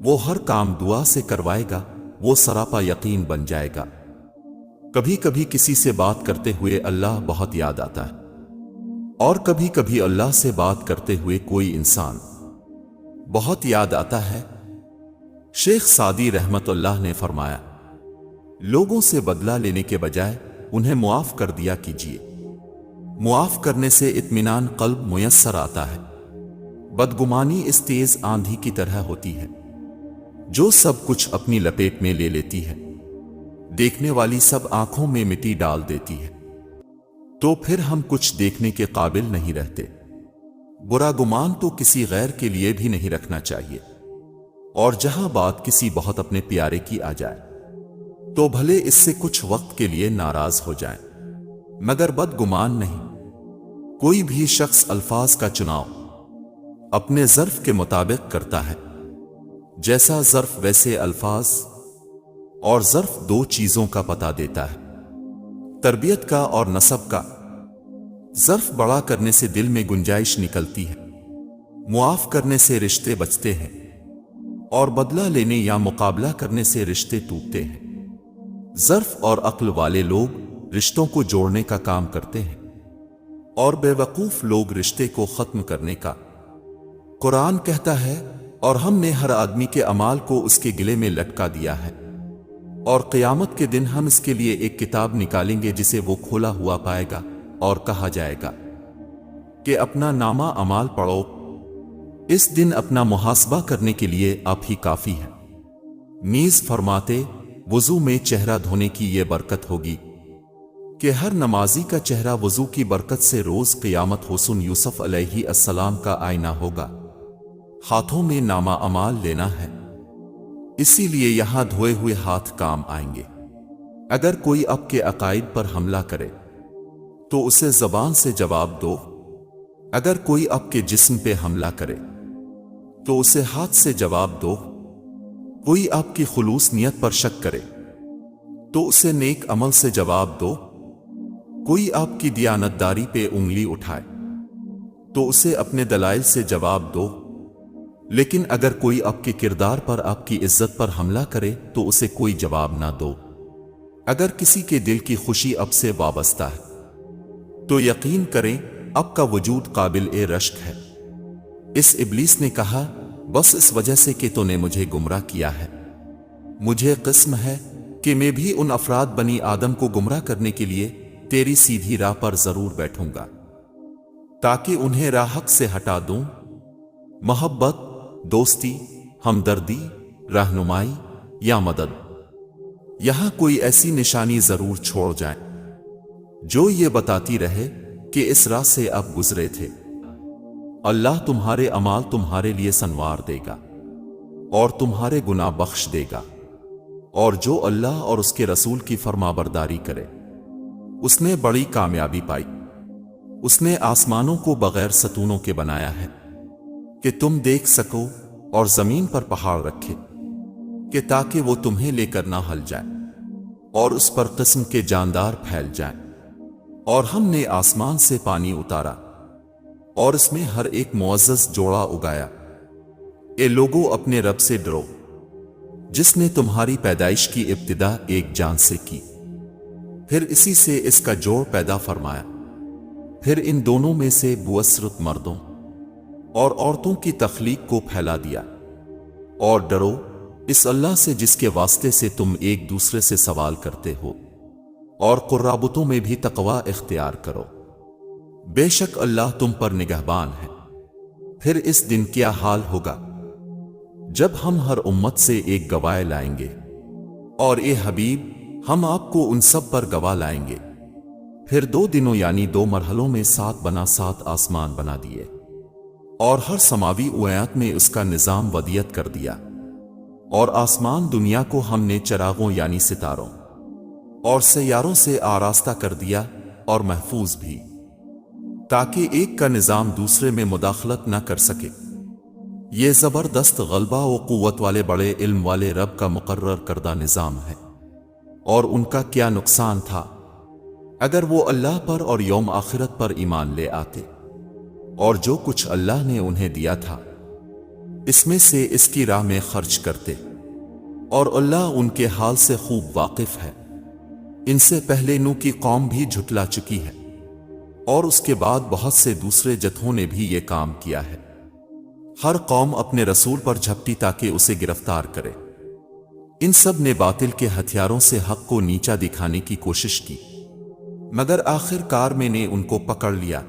وہ ہر کام دعا سے کروائے گا، وہ سراپا یقین بن جائے گا۔ کبھی کبھی کسی سے بات کرتے ہوئے اللہ بہت یاد آتا ہے، اور کبھی کبھی اللہ سے بات کرتے ہوئے کوئی انسان بہت یاد آتا ہے۔ شیخ سعدی رحمت اللہ نے فرمایا، لوگوں سے بدلہ لینے کے بجائے انہیں معاف کر دیا کیجیے، معاف کرنے سے اطمینان قلب میسر آتا ہے۔ بدگمانی اس تیز آندھی کی طرح ہوتی ہے جو سب کچھ اپنی لپیٹ میں لے لیتی ہے، دیکھنے والی سب آنکھوں میں مٹی ڈال دیتی ہے، تو پھر ہم کچھ دیکھنے کے قابل نہیں رہتے۔ برا گمان تو کسی غیر کے لیے بھی نہیں رکھنا چاہیے، اور جہاں بات کسی بہت اپنے پیارے کی آ جائے تو بھلے اس سے کچھ وقت کے لیے ناراض ہو جائیں، مگر بدگمان نہیں۔ کوئی بھی شخص الفاظ کا چناؤ اپنے ظرف کے مطابق کرتا ہے، جیسا ظرف ویسے الفاظ، اور ظرف دو چیزوں کا پتہ دیتا ہے، تربیت کا اور نسب کا۔ ظرف بڑا کرنے سے دل میں گنجائش نکلتی ہے، معاف کرنے سے رشتے بچتے ہیں، اور بدلہ لینے یا مقابلہ کرنے سے رشتے ٹوٹتے ہیں۔ ظرف اور عقل والے لوگ رشتوں کو جوڑنے کا کام کرتے ہیں، اور بے وقوف لوگ رشتے کو ختم کرنے کا۔ قرآن کہتا ہے، اور ہم نے ہر آدمی کے اعمال کو اس کے گلے میں لٹکا دیا ہے، اور قیامت کے دن ہم اس کے لیے ایک کتاب نکالیں گے جسے وہ کھولا ہوا پائے گا، اور کہا جائے گا کہ اپنا نامہ اعمال پڑھو۔ اس دن اپنا محاسبہ کرنے کے لیے آپ ہی کافی ہے۔ نیز فرماتے، وضو میں چہرہ دھونے کی یہ برکت ہوگی کہ ہر نمازی کا چہرہ وضو کی برکت سے روز قیامت حسن یوسف علیہ السلام کا آئینہ ہوگا۔ ہاتھوں میں نامہ اعمال لینا ہے، اسی لیے یہاں دھوئے ہوئے ہاتھ کام آئیں گے۔ اگر کوئی آپ کے عقائد پر حملہ کرے تو اسے زبان سے جواب دو، اگر کوئی آپ کے جسم پہ حملہ کرے تو اسے ہاتھ سے جواب دو۔ کوئی آپ کی خلوص نیت پر شک کرے تو اسے نیک عمل سے جواب دو۔ کوئی آپ کی دیانتداری پہ انگلی اٹھائے تو اسے اپنے دلائل سے جواب دو، لیکن اگر کوئی آپ کے کردار پر، آپ کی عزت پر حملہ کرے تو اسے کوئی جواب نہ دو۔ اگر کسی کے دل کی خوشی اب سے وابستہ ہے تو یقین کریں اب کا وجود قابل رشک ہے۔ اس ابلیس نے کہا، بس اس وجہ سے کہ تو نے مجھے گمراہ کیا ہے، مجھے قسم ہے کہ میں بھی ان افراد بنی آدم کو گمراہ کرنے کے لیے تیری سیدھی راہ پر ضرور بیٹھوں گا تاکہ انہیں راہ حق سے ہٹا دوں۔ محبت، دوستی، ہمدردی، رہنمائی یا مدد، یہاں کوئی ایسی نشانی ضرور چھوڑ جائیں جو یہ بتاتی رہے کہ اس راہ سے آپ گزرے تھے۔ اللہ تمہارے اعمال تمہارے لیے سنوار دے گا اور تمہارے گناہ بخش دے گا، اور جو اللہ اور اس کے رسول کی فرمانبرداری کرے اس نے بڑی کامیابی پائی۔ اس نے آسمانوں کو بغیر ستونوں کے بنایا ہے کہ تم دیکھ سکو، اور زمین پر پہاڑ رکھے کہ تاکہ وہ تمہیں لے کر نہ ہل جائے، اور اس پر قسم کے جاندار پھیل جائیں۔ اور ہم نے آسمان سے پانی اتارا اور اس میں ہر ایک معزز جوڑا اگایا۔ اے لوگو، اپنے رب سے ڈرو جس نے تمہاری پیدائش کی ابتدا ایک جان سے کی، پھر اسی سے اس کا جوڑ پیدا فرمایا، پھر ان دونوں میں سے بواسطہ مردوں اور عورتوں کی تخلیق کو پھیلا دیا۔ اور ڈرو اس اللہ سے جس کے واسطے سے تم ایک دوسرے سے سوال کرتے ہو، اور قرابتوں میں بھی تقوی اختیار کرو، بے شک اللہ تم پر نگہبان ہے۔ پھر اس دن کیا حال ہوگا جب ہم ہر امت سے ایک گواہ لائیں گے، اور اے حبیب ہم آپ کو ان سب پر گواہ لائیں گے۔ پھر 2 دنوں یعنی 2 مرحلوں میں 7 بنا 7 آسمان بنا دیے، اور ہر سماوی اویات میں اس کا نظام ودیت کر دیا، اور آسمان دنیا کو ہم نے چراغوں یعنی ستاروں اور سیاروں سے آراستہ کر دیا اور محفوظ بھی، تاکہ ایک کا نظام دوسرے میں مداخلت نہ کر سکے۔ یہ زبردست غلبہ و قوت والے بڑے علم والے رب کا مقرر کردہ نظام ہے، اور ان کا کیا نقصان تھا اگر وہ اللہ پر اور یوم آخرت پر ایمان لے آتے، اور جو کچھ اللہ نے انہیں دیا تھا اس میں سے اس کی راہ میں خرچ کرتے، اور اللہ ان کے حال سے خوب واقف ہے۔ ان سے پہلے نوح کی قوم بھی جھٹلا چکی ہے، اور اس کے بعد بہت سے دوسرے جتھوں نے بھی یہ کام کیا ہے۔ ہر قوم اپنے رسول پر جھپٹی تاکہ اسے گرفتار کرے۔ ان سب نے باطل کے ہتھیاروں سے حق کو نیچا دکھانے کی کوشش کی، مگر آخر کار میں نے ان کو پکڑ لیا۔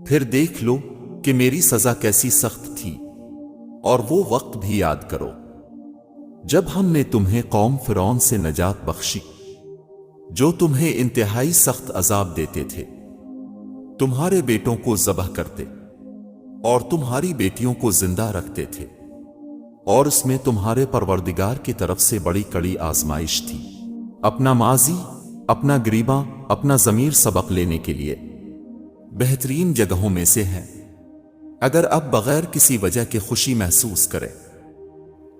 پھر دیکھ لو کہ میری سزا کیسی سخت تھی، اور وہ وقت بھی یاد کرو جب ہم نے تمہیں قوم فرعون سے نجات بخشی، جو تمہیں انتہائی سخت عذاب دیتے تھے، تمہارے بیٹوں کو ذبح کرتے اور تمہاری بیٹیوں کو زندہ رکھتے تھے، اور اس میں تمہارے پروردگار کی طرف سے بڑی کڑی آزمائش تھی۔ اپنا ماضی، اپنا گریباں، اپنا ضمیر سبق لینے کے لیے بہترین جگہوں میں سے ہے۔ اگر اب بغیر کسی وجہ کے خوشی محسوس کرے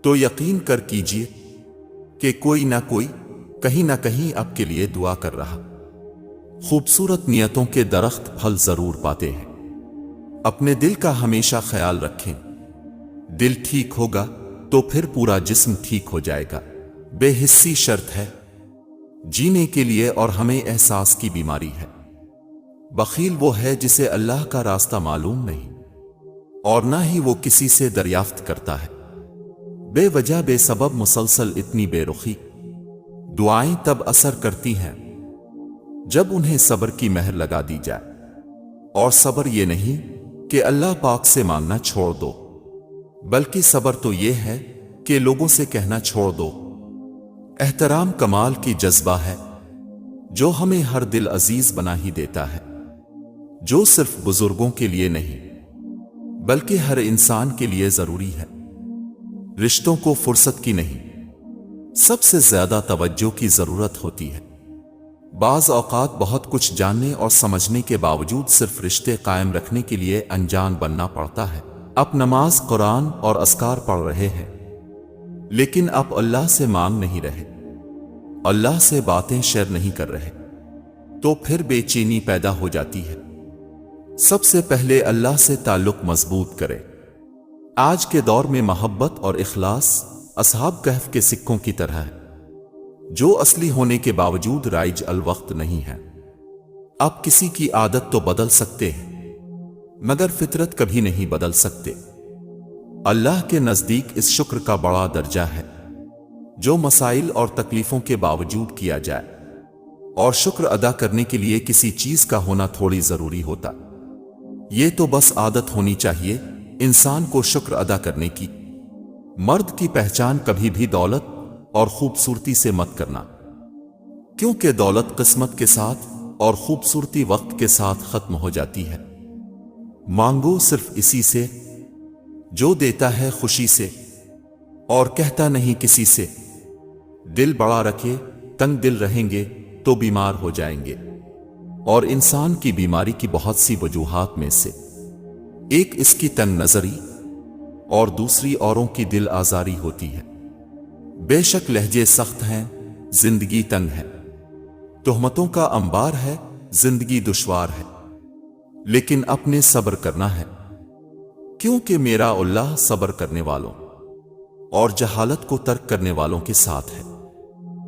تو یقین کر کیجئے کہ کوئی نہ کوئی کہیں نہ کہیں اب کے لیے دعا کر رہا۔ خوبصورت نیتوں کے درخت پھل ضرور پاتے ہیں۔ اپنے دل کا ہمیشہ خیال رکھیں، دل ٹھیک ہوگا تو پھر پورا جسم ٹھیک ہو جائے گا۔ بے حسی شرط ہے جینے کے لیے، اور ہمیں احساس کی بیماری ہے۔ بخیل وہ ہے جسے اللہ کا راستہ معلوم نہیں، اور نہ ہی وہ کسی سے دریافت کرتا ہے۔ بے وجہ بے سبب مسلسل اتنی بے رخی۔ دعائیں تب اثر کرتی ہیں جب انہیں صبر کی مہر لگا دی جائے، اور صبر یہ نہیں کہ اللہ پاک سے مانگنا چھوڑ دو، بلکہ صبر تو یہ ہے کہ لوگوں سے کہنا چھوڑ دو۔ احترام کمال کی جذبہ ہے جو ہمیں ہر دل عزیز بنا ہی دیتا ہے، جو صرف بزرگوں کے لیے نہیں بلکہ ہر انسان کے لیے ضروری ہے۔ رشتوں کو فرصت کی نہیں، سب سے زیادہ توجہ کی ضرورت ہوتی ہے۔ بعض اوقات بہت کچھ جاننے اور سمجھنے کے باوجود صرف رشتے قائم رکھنے کے لیے انجان بننا پڑتا ہے۔ اب نماز، قرآن اور اذکار پڑھ رہے ہیں، لیکن اب اللہ سے مانگ نہیں رہے، اللہ سے باتیں شیئر نہیں کر رہے، تو پھر بے چینی پیدا ہو جاتی ہے۔ سب سے پہلے اللہ سے تعلق مضبوط کرے۔ آج کے دور میں محبت اور اخلاص اصحاب کہف کے سکوں کی طرح ہے، جو اصلی ہونے کے باوجود رائج الوقت نہیں ہے۔ آپ کسی کی عادت تو بدل سکتے ہیں، مگر فطرت کبھی نہیں بدل سکتے۔ اللہ کے نزدیک اس شکر کا بڑا درجہ ہے جو مسائل اور تکلیفوں کے باوجود کیا جائے، اور شکر ادا کرنے کے لیے کسی چیز کا ہونا تھوڑی ضروری ہوتا، یہ تو بس عادت ہونی چاہیے انسان کو شکر ادا کرنے کی۔ مرد کی پہچان کبھی بھی دولت اور خوبصورتی سے مت کرنا، کیونکہ دولت قسمت کے ساتھ اور خوبصورتی وقت کے ساتھ ختم ہو جاتی ہے۔ مانگو صرف اسی سے جو دیتا ہے خوشی سے اور کہتا نہیں کسی سے۔ دل بڑا رکھے، تنگ دل رہیں گے تو بیمار ہو جائیں گے، اور انسان کی بیماری کی بہت سی وجوہات میں سے ایک اس کی تنگ نظری اور دوسری اوروں کی دل آزاری ہوتی ہے۔ بے شک لہجے سخت ہیں، زندگی تنگ ہے، تہمتوں کا انبار ہے، زندگی دشوار ہے، لیکن اپنے صبر کرنا ہے، کیونکہ میرا اللہ صبر کرنے والوں اور جہالت کو ترک کرنے والوں کے ساتھ ہے۔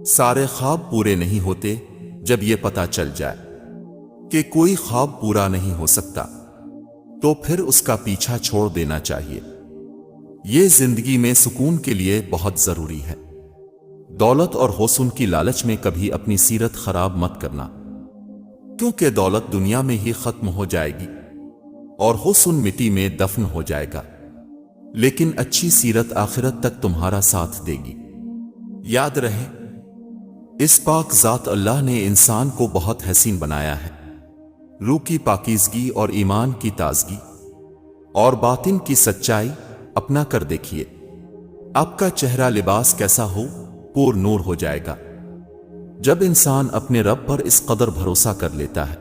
سارے خواب پورے نہیں ہوتے جب یہ پتہ چل جائے کہ کوئی خواب پورا نہیں ہو سکتا، تو پھر اس کا پیچھا چھوڑ دینا چاہیے۔ یہ زندگی میں سکون کے لیے بہت ضروری ہے۔ دولت اور حسن کی لالچ میں کبھی اپنی سیرت خراب مت کرنا، کیونکہ دولت دنیا میں ہی ختم ہو جائے گی اور حسن مٹی میں دفن ہو جائے گا، لیکن اچھی سیرت آخرت تک تمہارا ساتھ دے گی۔ یاد رہے، اس پاک ذات اللہ نے انسان کو بہت حسین بنایا ہے۔ روح کی پاکیزگی اور ایمان کی تازگی اور باطن کی سچائی اپنا کر دیکھیے۔ آپ کا چہرہ لباس کیسا ہو، پور نور ہو جائے گا۔ جب انسان اپنے رب پر اس قدر بھروسہ کر لیتا ہے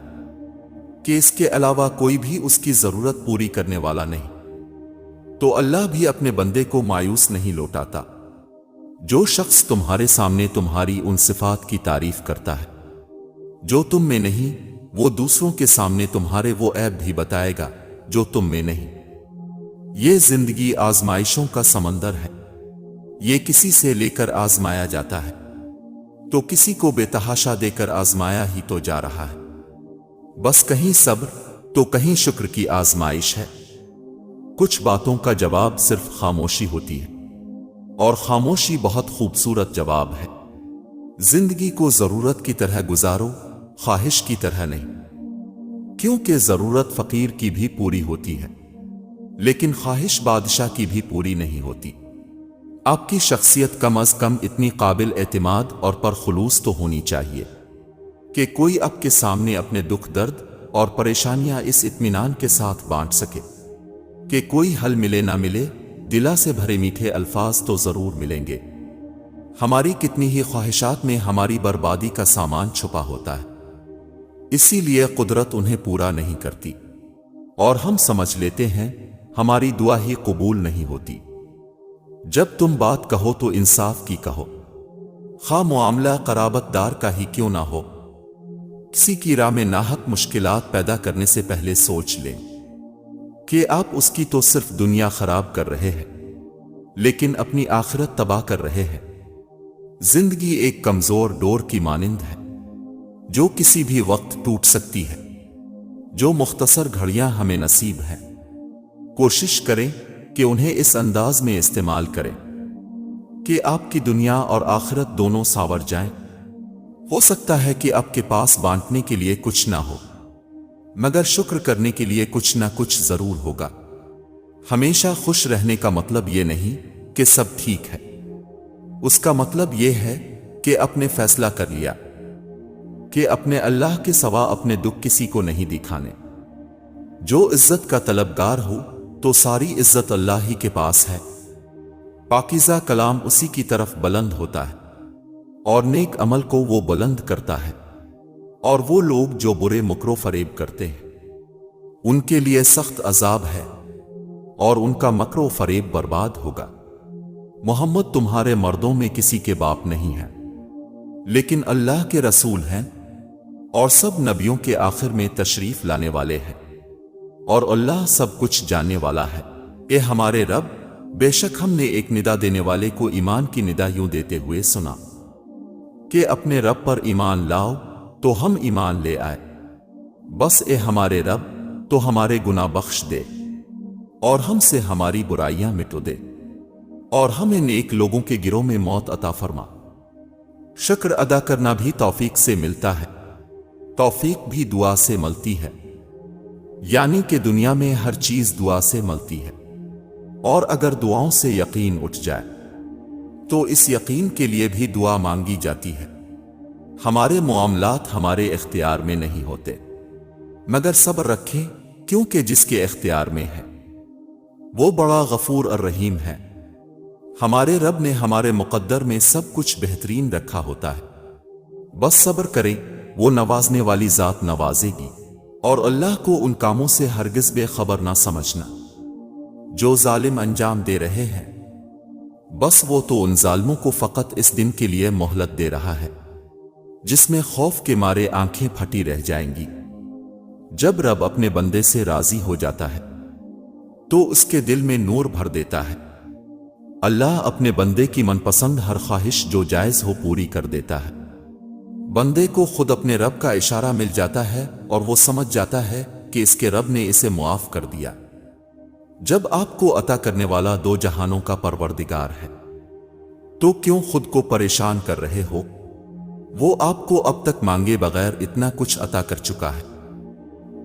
کہ اس کے علاوہ کوئی بھی اس کی ضرورت پوری کرنے والا نہیں، تو اللہ بھی اپنے بندے کو مایوس نہیں لوٹاتا۔ جو شخص تمہارے سامنے تمہاری ان صفات کی تعریف کرتا ہے جو تم میں نہیں، وہ دوسروں کے سامنے تمہارے وہ عیب بھی بتائے گا جو تم میں نہیں۔ یہ زندگی آزمائشوں کا سمندر ہے۔ یہ کسی سے لے کر آزمایا جاتا ہے تو کسی کو بے تحاشا دے کر آزمایا ہی تو جا رہا ہے۔ بس کہیں صبر تو کہیں شکر کی آزمائش ہے۔ کچھ باتوں کا جواب صرف خاموشی ہوتی ہے، اور خاموشی بہت خوبصورت جواب ہے۔ زندگی کو ضرورت کی طرح گزارو، خواہش کی طرح نہیں، کیونکہ ضرورت فقیر کی بھی پوری ہوتی ہے، لیکن خواہش بادشاہ کی بھی پوری نہیں ہوتی۔ آپ کی شخصیت کم از کم اتنی قابل اعتماد اور پرخلوص تو ہونی چاہیے کہ کوئی آپ کے سامنے اپنے دکھ درد اور پریشانیاں اس اطمینان کے ساتھ بانٹ سکے کہ کوئی حل ملے نہ ملے، دلا سے بھرے میٹھے الفاظ تو ضرور ملیں گے۔ ہماری کتنی ہی خواہشات میں ہماری بربادی کا سامان چھپا ہوتا ہے، اسی لیے قدرت انہیں پورا نہیں کرتی، اور ہم سمجھ لیتے ہیں ہماری دعا ہی قبول نہیں ہوتی۔ جب تم بات کہو تو انصاف کی کہو، خواہ معاملہ قرابت دار کا ہی کیوں نہ ہو۔ کسی کی راہ میں ناحق مشکلات پیدا کرنے سے پہلے سوچ لیں کہ آپ اس کی تو صرف دنیا خراب کر رہے ہیں، لیکن اپنی آخرت تباہ کر رہے ہیں۔ زندگی ایک کمزور ڈور کی مانند ہے جو کسی بھی وقت ٹوٹ سکتی ہے۔ جو مختصر گھڑیاں ہمیں نصیب ہیں، کوشش کریں کہ انہیں اس انداز میں استعمال کریں کہ آپ کی دنیا اور آخرت دونوں ساور جائیں۔ ہو سکتا ہے کہ آپ کے پاس بانٹنے کے لیے کچھ نہ ہو، مگر شکر کرنے کے لیے کچھ نہ کچھ ضرور ہوگا۔ ہمیشہ خوش رہنے کا مطلب یہ نہیں کہ سب ٹھیک ہے، اس کا مطلب یہ ہے کہ اپنے فیصلہ کر لیا کہ اپنے اللہ کے سوا اپنے دکھ کسی کو نہیں دکھانے۔ جو عزت کا طلبگار ہو تو ساری عزت اللہ ہی کے پاس ہے۔ پاکیزہ کلام اسی کی طرف بلند ہوتا ہے، اور نیک عمل کو وہ بلند کرتا ہے۔ اور وہ لوگ جو برے مکر و فریب کرتے ہیں ان کے لیے سخت عذاب ہے، اور ان کا مکر و فریب برباد ہوگا۔ محمد تمہارے مردوں میں کسی کے باپ نہیں ہیں، لیکن اللہ کے رسول ہیں، اور سب نبیوں کے آخر میں تشریف لانے والے ہیں، اور اللہ سب کچھ جاننے والا ہے۔ اے ہمارے رب، بے شک ہم نے ایک ندا دینے والے کو ایمان کی ندا یوں دیتے ہوئے سنا کہ اپنے رب پر ایمان لاؤ، تو ہم ایمان لے آئے۔ بس اے ہمارے رب، تو ہمارے گناہ بخش دے، اور ہم سے ہماری برائیاں مٹو دے، اور ہمیں نیک لوگوں کے گروہ میں موت عطا فرما۔ شکر ادا کرنا بھی توفیق سے ملتا ہے، توفیق بھی دعا سے ملتی ہے، یعنی کہ دنیا میں ہر چیز دعا سے ملتی ہے، اور اگر دعاؤں سے یقین اٹھ جائے تو اس یقین کے لیے بھی دعا مانگی جاتی ہے۔ ہمارے معاملات ہمارے اختیار میں نہیں ہوتے، مگر صبر رکھیں، کیونکہ جس کے اختیار میں ہے وہ بڑا غفور الرحیم ہے۔ ہمارے رب نے ہمارے مقدر میں سب کچھ بہترین رکھا ہوتا ہے، بس صبر کریں، وہ نوازنے والی ذات نوازے گی، اور اللہ کو ان کاموں سے ہرگز بے خبر نہ سمجھنا جو ظالم انجام دے رہے ہیں۔ بس وہ تو ان ظالموں کو فقط اس دن کے لیے مہلت دے رہا ہے جس میں خوف کے مارے آنکھیں پھٹی رہ جائیں گی۔ جب رب اپنے بندے سے راضی ہو جاتا ہے تو اس کے دل میں نور بھر دیتا ہے۔ اللہ اپنے بندے کی من پسند ہر خواہش جو جائز ہو پوری کر دیتا ہے۔ بندے کو خود اپنے رب کا اشارہ مل جاتا ہے، اور وہ سمجھ جاتا ہے کہ اس کے رب نے اسے معاف کر دیا۔ جب آپ کو عطا کرنے والا دو جہانوں کا پروردگار ہے تو کیوں خود کو پریشان کر رہے ہو؟ وہ آپ کو اب تک مانگے بغیر اتنا کچھ عطا کر چکا ہے۔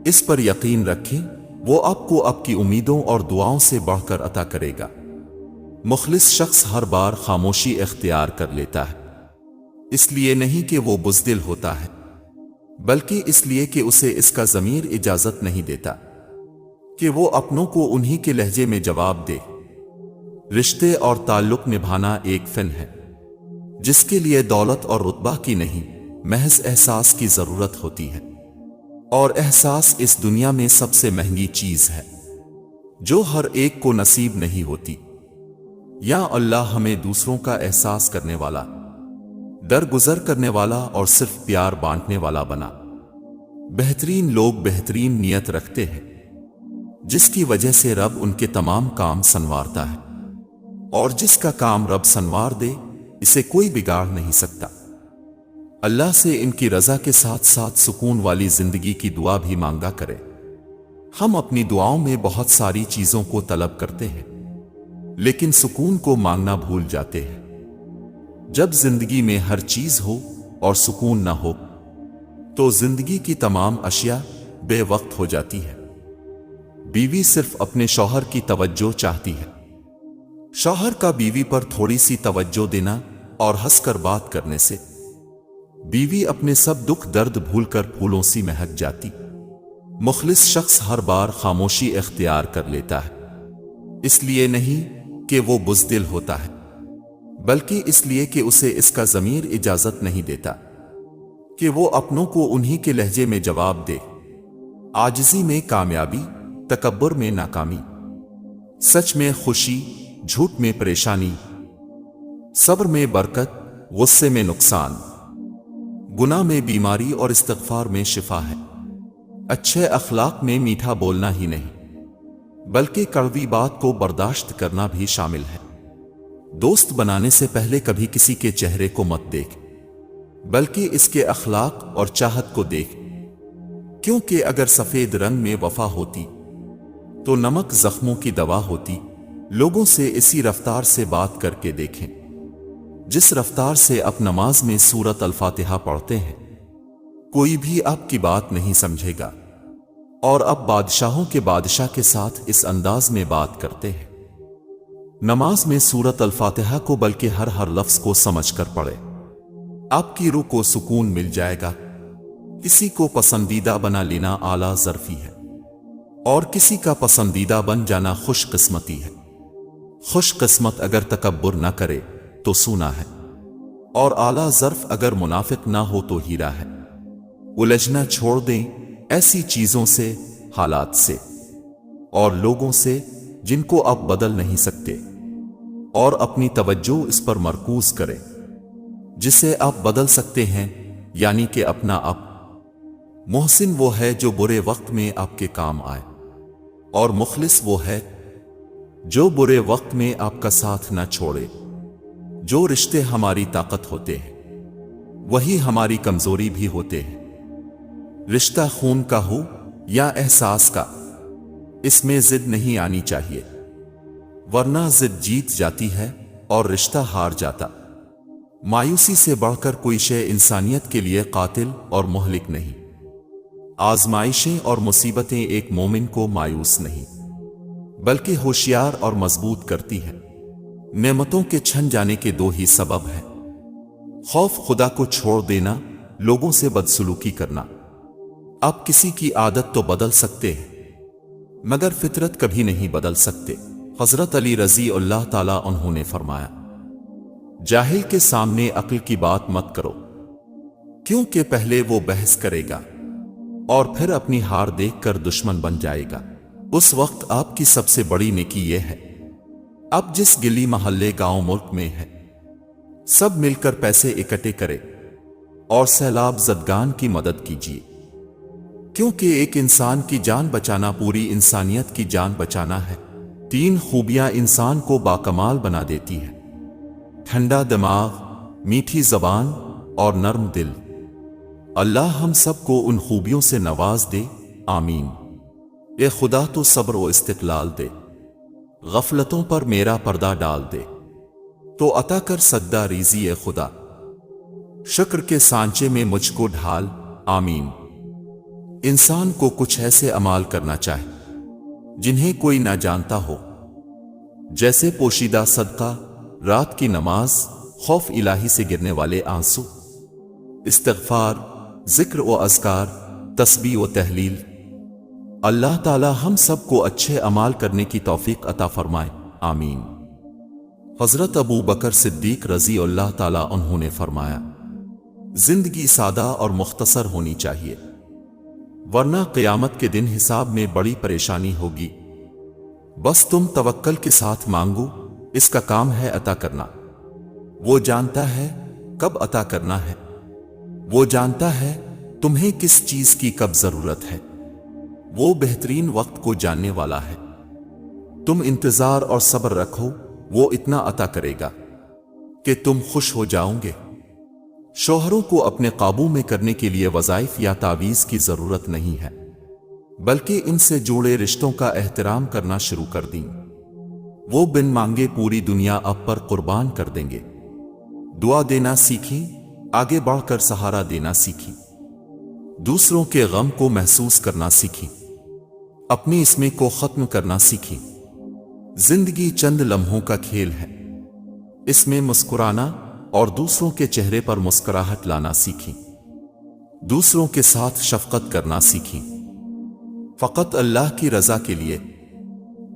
اس پر یقین رکھیں، وہ آپ کو آپ کی امیدوں اور دعاؤں سے بڑھ کر عطا کرے گا۔ مخلص شخص ہر بار خاموشی اختیار کر لیتا ہے، اس لیے نہیں کہ وہ بزدل ہوتا ہے، بلکہ اس لیے کہ اسے اس کا ضمیر اجازت نہیں دیتا کہ وہ اپنوں کو انہی کے لہجے میں جواب دے۔ رشتے اور تعلق نبھانا ایک فن ہے جس کے لیے دولت اور رتبہ کی نہیں، محض احساس کی ضرورت ہوتی ہے، اور احساس اس دنیا میں سب سے مہنگی چیز ہے جو ہر ایک کو نصیب نہیں ہوتی۔ یا اللہ ہمیں دوسروں کا احساس کرنے والا، درگزر کرنے والا اور صرف پیار بانٹنے والا بنا۔ بہترین لوگ بہترین نیت رکھتے ہیں جس کی وجہ سے رب ان کے تمام کام سنوارتا ہے، اور جس کا کام رب سنوار دے اسے کوئی بگاڑ نہیں سکتا۔ اللہ سے ان کی رضا کے ساتھ ساتھ سکون والی زندگی کی دعا بھی مانگا کرے۔ ہم اپنی دعاؤں میں بہت ساری چیزوں کو طلب کرتے ہیں لیکن سکون کو مانگنا بھول جاتے ہیں۔ جب زندگی میں ہر چیز ہو اور سکون نہ ہو تو زندگی کی تمام اشیاء بے وقت ہو جاتی ہے۔ بیوی صرف اپنے شوہر کی توجہ چاہتی ہے، شوہر کا بیوی پر تھوڑی سی توجہ دینا اور ہنس کر بات کرنے سے بیوی اپنے سب دکھ درد بھول کر پھولوں سی مہک جاتی۔ مخلص شخص ہر بار خاموشی اختیار کر لیتا ہے، اس لیے نہیں کہ وہ بزدل ہوتا ہے، بلکہ اس لیے کہ اسے اس کا ضمیر اجازت نہیں دیتا کہ وہ اپنوں کو انہی کے لہجے میں جواب دے۔ عاجزی میں کامیابی، تکبر میں ناکامی، سچ میں خوشی، جھوٹ میں پریشانی، صبر میں برکت، غصے میں نقصان، گناہ میں بیماری اور استغفار میں شفا ہے۔ اچھے اخلاق میں میٹھا بولنا ہی نہیں بلکہ کڑوی بات کو برداشت کرنا بھی شامل ہے۔ دوست بنانے سے پہلے کبھی کسی کے چہرے کو مت دیکھ بلکہ اس کے اخلاق اور چاہت کو دیکھ، کیونکہ اگر سفید رنگ میں وفا ہوتی تو نمک زخموں کی دوا ہوتی۔ لوگوں سے اسی رفتار سے بات کر کے دیکھیں جس رفتار سے آپ نماز میں سورۃ الفاتحہ پڑھتے ہیں۔ کوئی بھی آپ کی بات نہیں سمجھے گا، اور اب بادشاہوں کے بادشاہ کے ساتھ اس انداز میں بات کرتے ہیں۔ نماز میں سورۃ الفاتحہ کو بلکہ ہر لفظ کو سمجھ کر پڑھے، آپ کی روح کو سکون مل جائے گا۔ کسی کو پسندیدہ بنا لینا اعلیٰ ظرفی ہے، اور کسی کا پسندیدہ بن جانا خوش قسمتی ہے۔ خوش قسمت اگر تکبر نہ کرے تو سونا ہے، اور اعلیٰ ظرف اگر منافق نہ ہو تو ہیرا ہے۔ الجھنا چھوڑ دیں ایسی چیزوں سے، حالات سے اور لوگوں سے جن کو آپ بدل نہیں سکتے، اور اپنی توجہ اس پر مرکوز کریں جسے آپ بدل سکتے ہیں، یعنی کہ اپنا آپ۔ محسن وہ ہے جو برے وقت میں آپ کے کام آئے، اور مخلص وہ ہے جو برے وقت میں آپ کا ساتھ نہ چھوڑے۔ جو رشتے ہماری طاقت ہوتے ہیں وہی ہماری کمزوری بھی ہوتے ہیں۔ رشتہ خون کا ہو یا احساس کا، اس میں ضد نہیں آنی چاہیے، ورنہ ضد جیت جاتی ہے اور رشتہ ہار جاتا۔ مایوسی سے بڑھ کر کوئی شے انسانیت کے لیے قاتل اور مہلک نہیں۔ آزمائشیں اور مصیبتیں ایک مومن کو مایوس نہیں بلکہ ہوشیار اور مضبوط کرتی ہیں۔ نعمتوں کے چھن جانے کے دو ہی سبب ہیں: خوف خدا کو چھوڑ دینا، لوگوں سے بدسلوکی کرنا۔ آپ کسی کی عادت تو بدل سکتے ہیں مگر فطرت کبھی نہیں بدل سکتے۔ حضرت علی رضی اللہ تعالیٰ عنہ نے فرمایا، جاہل کے سامنے عقل کی بات مت کرو، کیونکہ پہلے وہ بحث کرے گا اور پھر اپنی ہار دیکھ کر دشمن بن جائے گا۔ اس وقت آپ کی سب سے بڑی نیکی یہ ہے، اب جس گلی محلے گاؤں ملک میں ہے سب مل کر پیسے اکٹھے کرے اور سیلاب زدگان کی مدد کیجیے، کیونکہ ایک انسان کی جان بچانا پوری انسانیت کی جان بچانا ہے۔ 3 خوبیاں انسان کو باکمال بنا دیتی ہیں: ٹھنڈا دماغ، میٹھی زبان اور نرم دل۔ اللہ ہم سب کو ان خوبیوں سے نواز دے، آمین۔ اے خدا تو صبر و استقلال دے، غفلتوں پر میرا پردہ ڈال دے، تو عطا کر سجدہ ریزی اے خدا، شکر کے سانچے میں مجھ کو ڈھال، آمین۔ انسان کو کچھ ایسے اعمال کرنا چاہے جنہیں کوئی نہ جانتا ہو، جیسے پوشیدہ صدقہ، رات کی نماز، خوف الہی سے گرنے والے آنسو، استغفار، ذکر و اذکار، تسبیح و تحلیل۔ اللہ تعالی ہم سب کو اچھے اعمال کرنے کی توفیق عطا فرمائے، آمین۔ حضرت ابو بکر صدیق رضی اللہ تعالی عنہ نے فرمایا، زندگی سادہ اور مختصر ہونی چاہیے، ورنہ قیامت کے دن حساب میں بڑی پریشانی ہوگی۔ بس تم توکل کے ساتھ مانگو، اس کا کام ہے عطا کرنا۔ وہ جانتا ہے کب عطا کرنا ہے، وہ جانتا ہے تمہیں کس چیز کی کب ضرورت ہے، وہ بہترین وقت کو جاننے والا ہے۔ تم انتظار اور صبر رکھو، وہ اتنا عطا کرے گا کہ تم خوش ہو جاؤ گے۔ شوہروں کو اپنے قابو میں کرنے کے لیے وظائف یا تعویذ کی ضرورت نہیں ہے، بلکہ ان سے جوڑے رشتوں کا احترام کرنا شروع کر دیں۔ وہ بن مانگے پوری دنیا اب پر قربان کر دیں گے۔ دعا دینا سیکھیں، آگے بڑھ کر سہارا دینا سیکھیں، دوسروں کے غم کو محسوس کرنا سیکھیں، اپنی اسمیں کو ختم کرنا سیکھیں۔ زندگی چند لمحوں کا کھیل ہے، اس میں مسکرانا اور دوسروں کے چہرے پر مسکراہٹ لانا سیکھیں، دوسروں کے ساتھ شفقت کرنا سیکھیں، فقط اللہ کی رضا کے لیے۔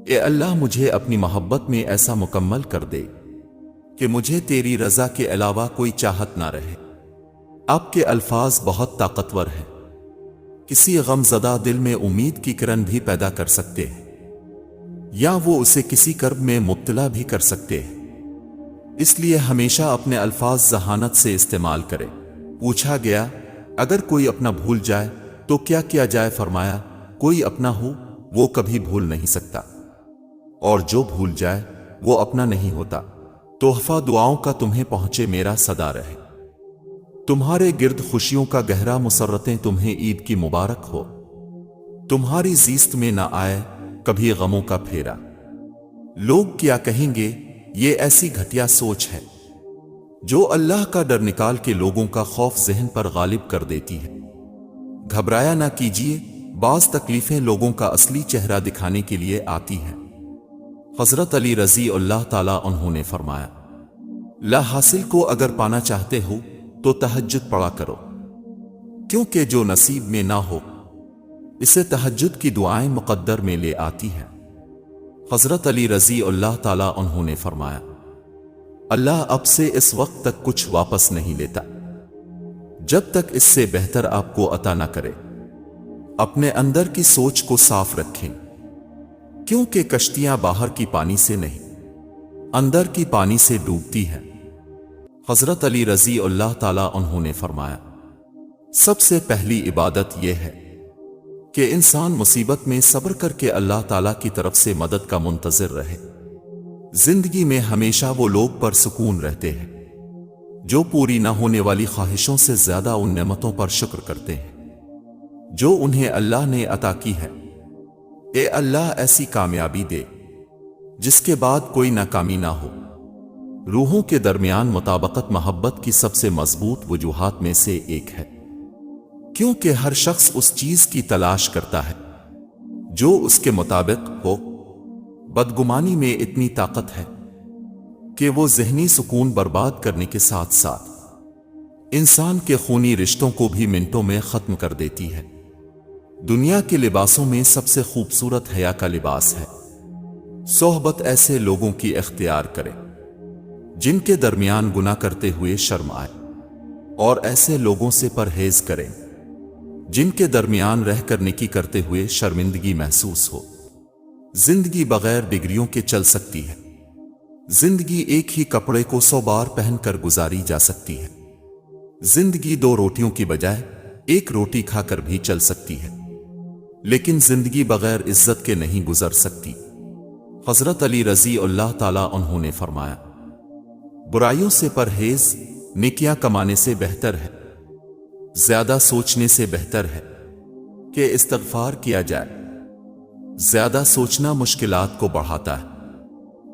اے اللہ مجھے اپنی محبت میں ایسا مکمل کر دے کہ مجھے تیری رضا کے علاوہ کوئی چاہت نہ رہے۔ آپ کے الفاظ بہت طاقتور ہیں، کسی غم زدہ دل میں امید کی کرن بھی پیدا کر سکتے ہیں، یا وہ اسے کسی کرب میں مبتلا بھی کر سکتے ہیں۔ اس لیے ہمیشہ اپنے الفاظ ذہانت سے استعمال کرے۔ پوچھا گیا، اگر کوئی اپنا بھول جائے تو کیا کیا جائے؟ فرمایا، کوئی اپنا ہو وہ کبھی بھول نہیں سکتا، اور جو بھول جائے وہ اپنا نہیں ہوتا۔ تحفہ دعاؤں کا تمہیں پہنچے میرا صدا رہے، تمہارے گرد خوشیوں کا گہرا مسرتیں تمہیں عید کی مبارک ہو، تمہاری زیست میں نہ آئے کبھی غموں کا پھیرا۔ لوگ کیا کہیں گے، یہ ایسی گھٹیا سوچ ہے جو اللہ کا ڈر نکال کے لوگوں کا خوف ذہن پر غالب کر دیتی ہے۔ گھبرایا نہ کیجیے، بعض تکلیفیں لوگوں کا اصلی چہرہ دکھانے کے لیے آتی ہیں۔ حضرت علی رضی اللہ تعالی عنہ نے فرمایا، لا حاصل کو اگر پانا چاہتے ہو تو تہجد پڑھا کرو، کیونکہ جو نصیب میں نہ ہو اسے تہجد کی دعائیں مقدر میں لے آتی ہیں۔ حضرت علی رضی اللہ تعالی عنہ نے فرمایا، اللہ اب سے اس وقت تک کچھ واپس نہیں لیتا جب تک اس سے بہتر آپ کو عطا نہ کرے۔ اپنے اندر کی سوچ کو صاف رکھیں، کیونکہ کشتیاں باہر کی پانی سے نہیں اندر کی پانی سے ڈوبتی ہیں۔ حضرت علی رضی اللہ تعالی عنہ نے فرمایا، سب سے پہلی عبادت یہ ہے کہ انسان مصیبت میں صبر کر کے اللہ تعالیٰ کی طرف سے مدد کا منتظر رہے۔ زندگی میں ہمیشہ وہ لوگ پر سکون رہتے ہیں جو پوری نہ ہونے والی خواہشوں سے زیادہ ان نعمتوں پر شکر کرتے ہیں جو انہیں اللہ نے عطا کی ہے۔ اے اللہ ایسی کامیابی دے جس کے بعد کوئی ناکامی نہ ہو۔ روحوں کے درمیان مطابقت محبت کی سب سے مضبوط وجوہات میں سے ایک ہے، کیونکہ ہر شخص اس چیز کی تلاش کرتا ہے جو اس کے مطابق ہو۔ بدگمانی میں اتنی طاقت ہے کہ وہ ذہنی سکون برباد کرنے کے ساتھ ساتھ انسان کے خونی رشتوں کو بھی منٹوں میں ختم کر دیتی ہے۔ دنیا کے لباسوں میں سب سے خوبصورت حیا کا لباس ہے۔ صحبت ایسے لوگوں کی اختیار کرے جن کے درمیان گناہ کرتے ہوئے شرم آئے، اور ایسے لوگوں سے پرہیز کریں جن کے درمیان رہ کر نیکی کرتے ہوئے شرمندگی محسوس ہو۔ زندگی بغیر ڈگریوں کے چل سکتی ہے، زندگی ایک ہی کپڑے کو 100 بار پہن کر گزاری جا سکتی ہے، زندگی 2 روٹیوں کی بجائے 1 روٹی کھا کر بھی چل سکتی ہے، لیکن زندگی بغیر عزت کے نہیں گزر سکتی۔ حضرت علی رضی اللہ تعالی عنہ نے فرمایا، برائیوں سے پرہیز نیکیاں کمانے سے بہتر ہے، زیادہ سوچنے سے بہتر ہے کہ استغفار کیا جائے۔ زیادہ سوچنا مشکلات کو بڑھاتا ہے،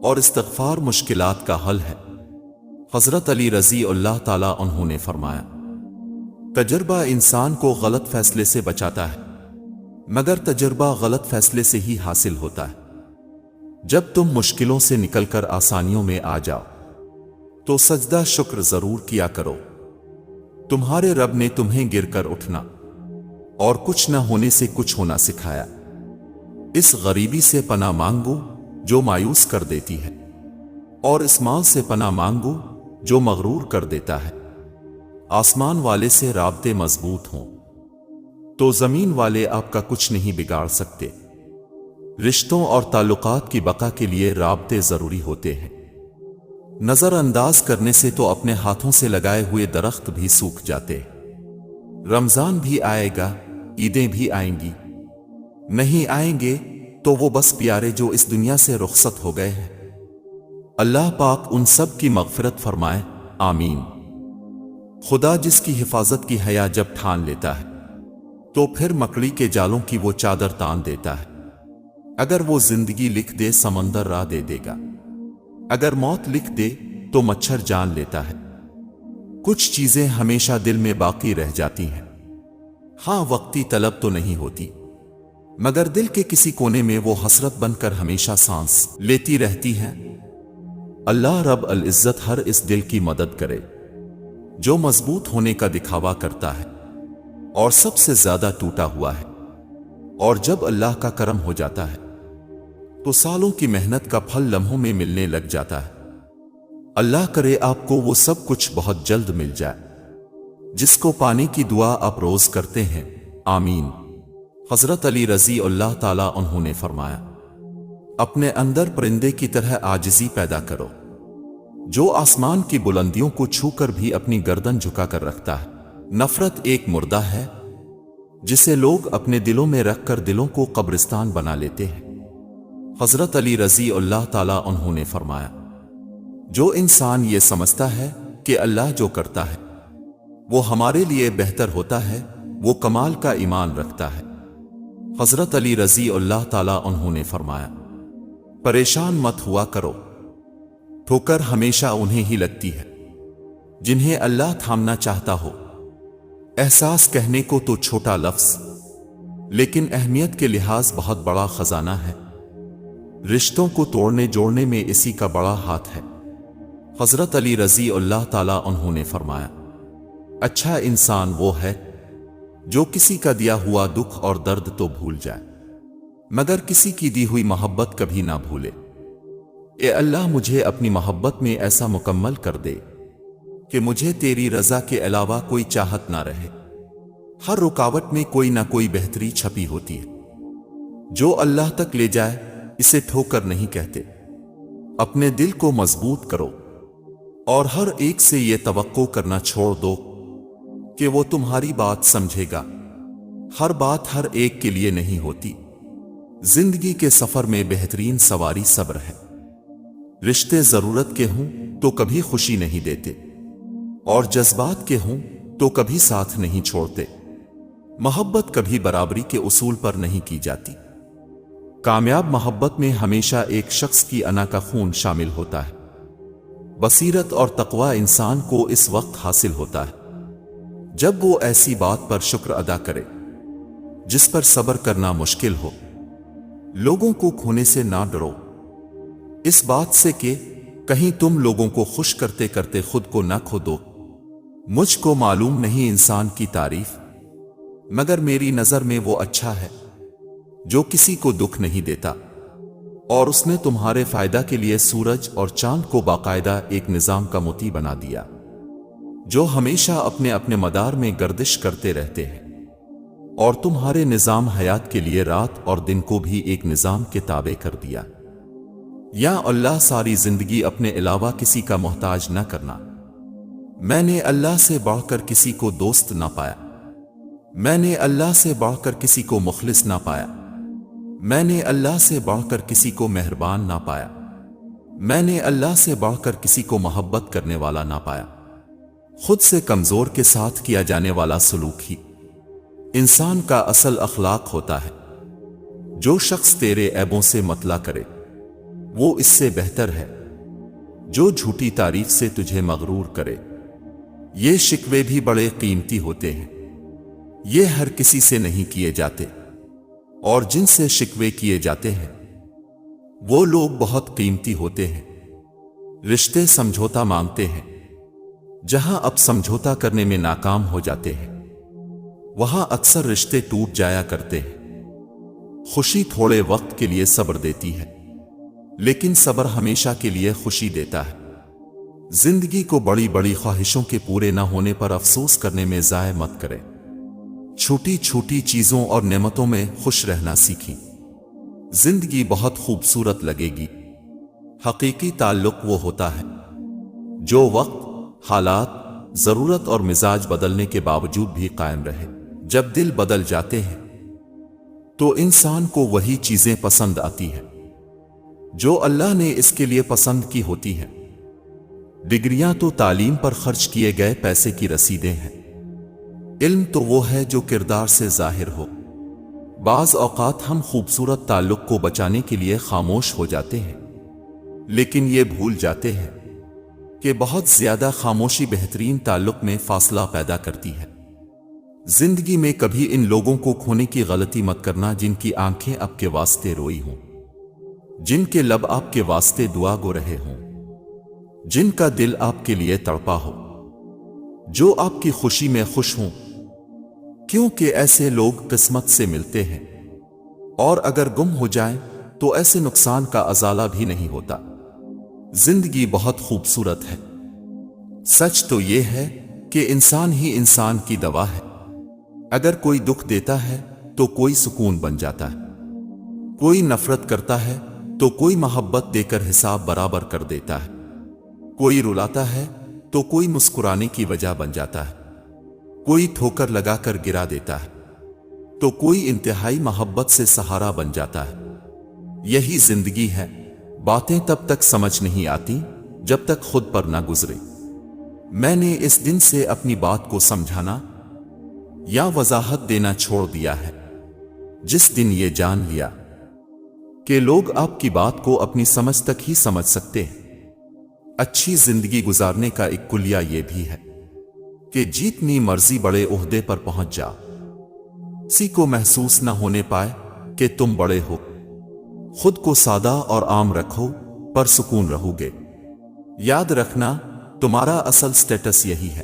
اور استغفار مشکلات کا حل ہے۔ حضرت علی رضی اللہ تعالی عنہ نے فرمایا، تجربہ انسان کو غلط فیصلے سے بچاتا ہے، مگر تجربہ غلط فیصلے سے ہی حاصل ہوتا ہے۔ جب تم مشکلوں سے نکل کر آسانیوں میں آ جاؤ تو سجدہ شکر ضرور کیا کرو۔ تمہارے رب نے تمہیں گر کر اٹھنا اور کچھ نہ ہونے سے کچھ ہونا سکھایا۔ اس غریبی سے پناہ مانگو جو مایوس کر دیتی ہے، اور اس مال سے پناہ مانگو جو مغرور کر دیتا ہے۔ آسمان والے سے رابطے مضبوط ہوں تو زمین والے آپ کا کچھ نہیں بگاڑ سکتے۔ رشتوں اور تعلقات کی بقا کے لیے رابطے ضروری ہوتے ہیں۔ نظر انداز کرنے سے تو اپنے ہاتھوں سے لگائے ہوئے درخت بھی سوکھ جاتے۔ رمضان بھی آئے گا، عیدیں بھی آئیں گی، نہیں آئیں گے تو وہ بس پیارے جو اس دنیا سے رخصت ہو گئے ہیں۔ اللہ پاک ان سب کی مغفرت فرمائے، آمین۔ خدا جس کی حفاظت کی حیا جب ٹھان لیتا ہے تو پھر مکڑی کے جالوں کی وہ چادر تان دیتا ہے۔ اگر وہ زندگی لکھ دے سمندر راہ دے دے گا، اگر موت لکھ دے تو مچھر جان لیتا ہے۔ کچھ چیزیں ہمیشہ دل میں باقی رہ جاتی ہیں، ہاں وقتی طلب تو نہیں ہوتی، مگر دل کے کسی کونے میں وہ حسرت بن کر ہمیشہ سانس لیتی رہتی ہے۔ اللہ رب العزت ہر اس دل کی مدد کرے جو مضبوط ہونے کا دکھاوا کرتا ہے اور سب سے زیادہ ٹوٹا ہوا ہے، اور جب اللہ کا کرم ہو جاتا ہے تو سالوں کی محنت کا پھل لمحوں میں ملنے لگ جاتا ہے۔ اللہ کرے آپ کو وہ سب کچھ بہت جلد مل جائے جس کو پانے کی دعا آپ روز کرتے ہیں، آمین۔ حضرت علی رضی اللہ تعالیٰ عنہ نے فرمایا، اپنے اندر پرندے کی طرح عاجزی پیدا کرو جو آسمان کی بلندیوں کو چھو کر بھی اپنی گردن جھکا کر رکھتا ہے۔ نفرت ایک مردہ ہے جسے لوگ اپنے دلوں میں رکھ کر دلوں کو قبرستان بنا لیتے ہیں۔ حضرت علی رضی اللہ تعالیٰ عنہ نے فرمایا، جو انسان یہ سمجھتا ہے کہ اللہ جو کرتا ہے وہ ہمارے لیے بہتر ہوتا ہے، وہ کمال کا ایمان رکھتا ہے۔ حضرت علی رضی اللہ تعالیٰ عنہ نے فرمایا، پریشان مت ہوا کرو، ٹھوکر ہمیشہ انہیں ہی لگتی ہے جنہیں اللہ تھامنا چاہتا ہو۔ احساس کہنے کو تو چھوٹا لفظ، لیکن اہمیت کے لحاظ بہت بڑا خزانہ ہے۔ رشتوں کو توڑنے جوڑنے میں اسی کا بڑا ہاتھ ہے۔ حضرت علی رضی اللہ تعالیٰ عنہ نے فرمایا، اچھا انسان وہ ہے جو کسی کا دیا ہوا دکھ اور درد تو بھول جائے مگر کسی کی دی ہوئی محبت کبھی نہ بھولے۔ اے اللہ مجھے اپنی محبت میں ایسا مکمل کر دے کہ مجھے تیری رضا کے علاوہ کوئی چاہت نہ رہے۔ ہر رکاوٹ میں کوئی نہ کوئی بہتری چھپی ہوتی ہے جو اللہ تک لے جائے، اسے ٹھوکر نہیں کہتے۔ اپنے دل کو مضبوط کرو اور ہر ایک سے یہ توقع کرنا چھوڑ دو کہ وہ تمہاری بات سمجھے گا۔ ہر بات ہر ایک کے لیے نہیں ہوتی۔ زندگی کے سفر میں بہترین سواری صبر ہے۔ رشتے ضرورت کے ہوں تو کبھی خوشی نہیں دیتے، اور جذبات کے ہوں تو کبھی ساتھ نہیں چھوڑتے۔ محبت کبھی برابری کے اصول پر نہیں کی جاتی۔ کامیاب محبت میں ہمیشہ ایک شخص کی انا کا خون شامل ہوتا ہے۔ بصیرت اور تقوی انسان کو اس وقت حاصل ہوتا ہے جب وہ ایسی بات پر شکر ادا کرے جس پر صبر کرنا مشکل ہو۔ لوگوں کو کھونے سے نہ ڈرو، اس بات سے کہ کہیں تم لوگوں کو خوش کرتے کرتے خود کو نہ کھو دو۔ مجھ کو معلوم نہیں انسان کی تعریف، مگر میری نظر میں وہ اچھا ہے جو کسی کو دکھ نہیں دیتا، اور اس نے تمہارے فائدہ کے لیے سورج اور چاند کو باقاعدہ ایک نظام کا مطیع بنا دیا جو ہمیشہ اپنے اپنے مدار میں گردش کرتے رہتے ہیں، اور تمہارے نظام حیات کے لیے رات اور دن کو بھی ایک نظام کے تابع کر دیا۔ یا اللہ ساری زندگی اپنے علاوہ کسی کا محتاج نہ کرنا۔ میں نے اللہ سے بڑھ کر کسی کو دوست نہ پایا، میں نے اللہ سے بڑھ کر کسی کو مخلص نہ پایا، میں نے اللہ سے بڑھ کر کسی کو مہربان نہ پایا، میں نے اللہ سے بڑھ کر کسی کو محبت کرنے والا نہ پایا۔ خود سے کمزور کے ساتھ کیا جانے والا سلوک ہی انسان کا اصل اخلاق ہوتا ہے۔ جو شخص تیرے عیبوں سے مطلع کرے وہ اس سے بہتر ہے جو جھوٹی تعریف سے تجھے مغرور کرے۔ یہ شکوے بھی بڑے قیمتی ہوتے ہیں، یہ ہر کسی سے نہیں کیے جاتے، اور جن سے شکوے کیے جاتے ہیں وہ لوگ بہت قیمتی ہوتے ہیں، رشتے سمجھوتا مانگتے ہیں، جہاں اب سمجھوتا کرنے میں ناکام ہو جاتے ہیں وہاں اکثر رشتے ٹوٹ جایا کرتے ہیں۔ خوشی تھوڑے وقت کے لیے صبر دیتی ہے، لیکن صبر ہمیشہ کے لیے خوشی دیتا ہے۔ زندگی کو بڑی بڑی خواہشوں کے پورے نہ ہونے پر افسوس کرنے میں ضائع مت کریں۔ چھوٹی چھوٹی چیزوں اور نعمتوں میں خوش رہنا سیکھیں، زندگی بہت خوبصورت لگے گی۔ حقیقی تعلق وہ ہوتا ہے جو وقت، حالات، ضرورت اور مزاج بدلنے کے باوجود بھی قائم رہے۔ جب دل بدل جاتے ہیں تو انسان کو وہی چیزیں پسند آتی ہیں جو اللہ نے اس کے لیے پسند کی ہوتی ہیں۔ ڈگریاں تو تعلیم پر خرچ کیے گئے پیسے کی رسیدیں ہیں، علم تو وہ ہے جو کردار سے ظاہر ہو۔ بعض اوقات ہم خوبصورت تعلق کو بچانے کے لیے خاموش ہو جاتے ہیں، لیکن یہ بھول جاتے ہیں کہ بہت زیادہ خاموشی بہترین تعلق میں فاصلہ پیدا کرتی ہے۔ زندگی میں کبھی ان لوگوں کو کھونے کی غلطی مت کرنا جن کی آنکھیں آپ کے واسطے روئی ہوں، جن کے لب آپ کے واسطے دعا گو رہے ہوں، جن کا دل آپ کے لیے تڑپا ہو، جو آپ کی خوشی میں خوش ہوں، کیونکہ ایسے لوگ قسمت سے ملتے ہیں، اور اگر گم ہو جائیں تو ایسے نقصان کا ازالہ بھی نہیں ہوتا۔ زندگی بہت خوبصورت ہے۔ سچ تو یہ ہے کہ انسان ہی انسان کی دوا ہے۔ اگر کوئی دکھ دیتا ہے تو کوئی سکون بن جاتا ہے، کوئی نفرت کرتا ہے تو کوئی محبت دے کر حساب برابر کر دیتا ہے، کوئی رلاتا ہے تو کوئی مسکرانے کی وجہ بن جاتا ہے، کوئی ٹھوکر لگا کر گرا دیتا ہے تو کوئی انتہائی محبت سے سہارا بن جاتا ہے۔ یہی زندگی ہے۔ باتیں تب تک سمجھ نہیں آتی جب تک خود پر نہ گزرے۔ میں نے اس دن سے اپنی بات کو سمجھانا یا وضاحت دینا چھوڑ دیا ہے جس دن یہ جان لیا کہ لوگ آپ کی بات کو اپنی سمجھ تک ہی سمجھ سکتے ہیں۔ اچھی زندگی گزارنے کا ایک کلیہ یہ بھی ہے کہ جتنی مرضی بڑے عہدے پر پہنچ جا، کسی کو محسوس نہ ہونے پائے کہ تم بڑے ہو۔ خود کو سادہ اور عام رکھو، پر سکون رہو گے۔ یاد رکھنا، تمہارا اصل سٹیٹس یہی ہے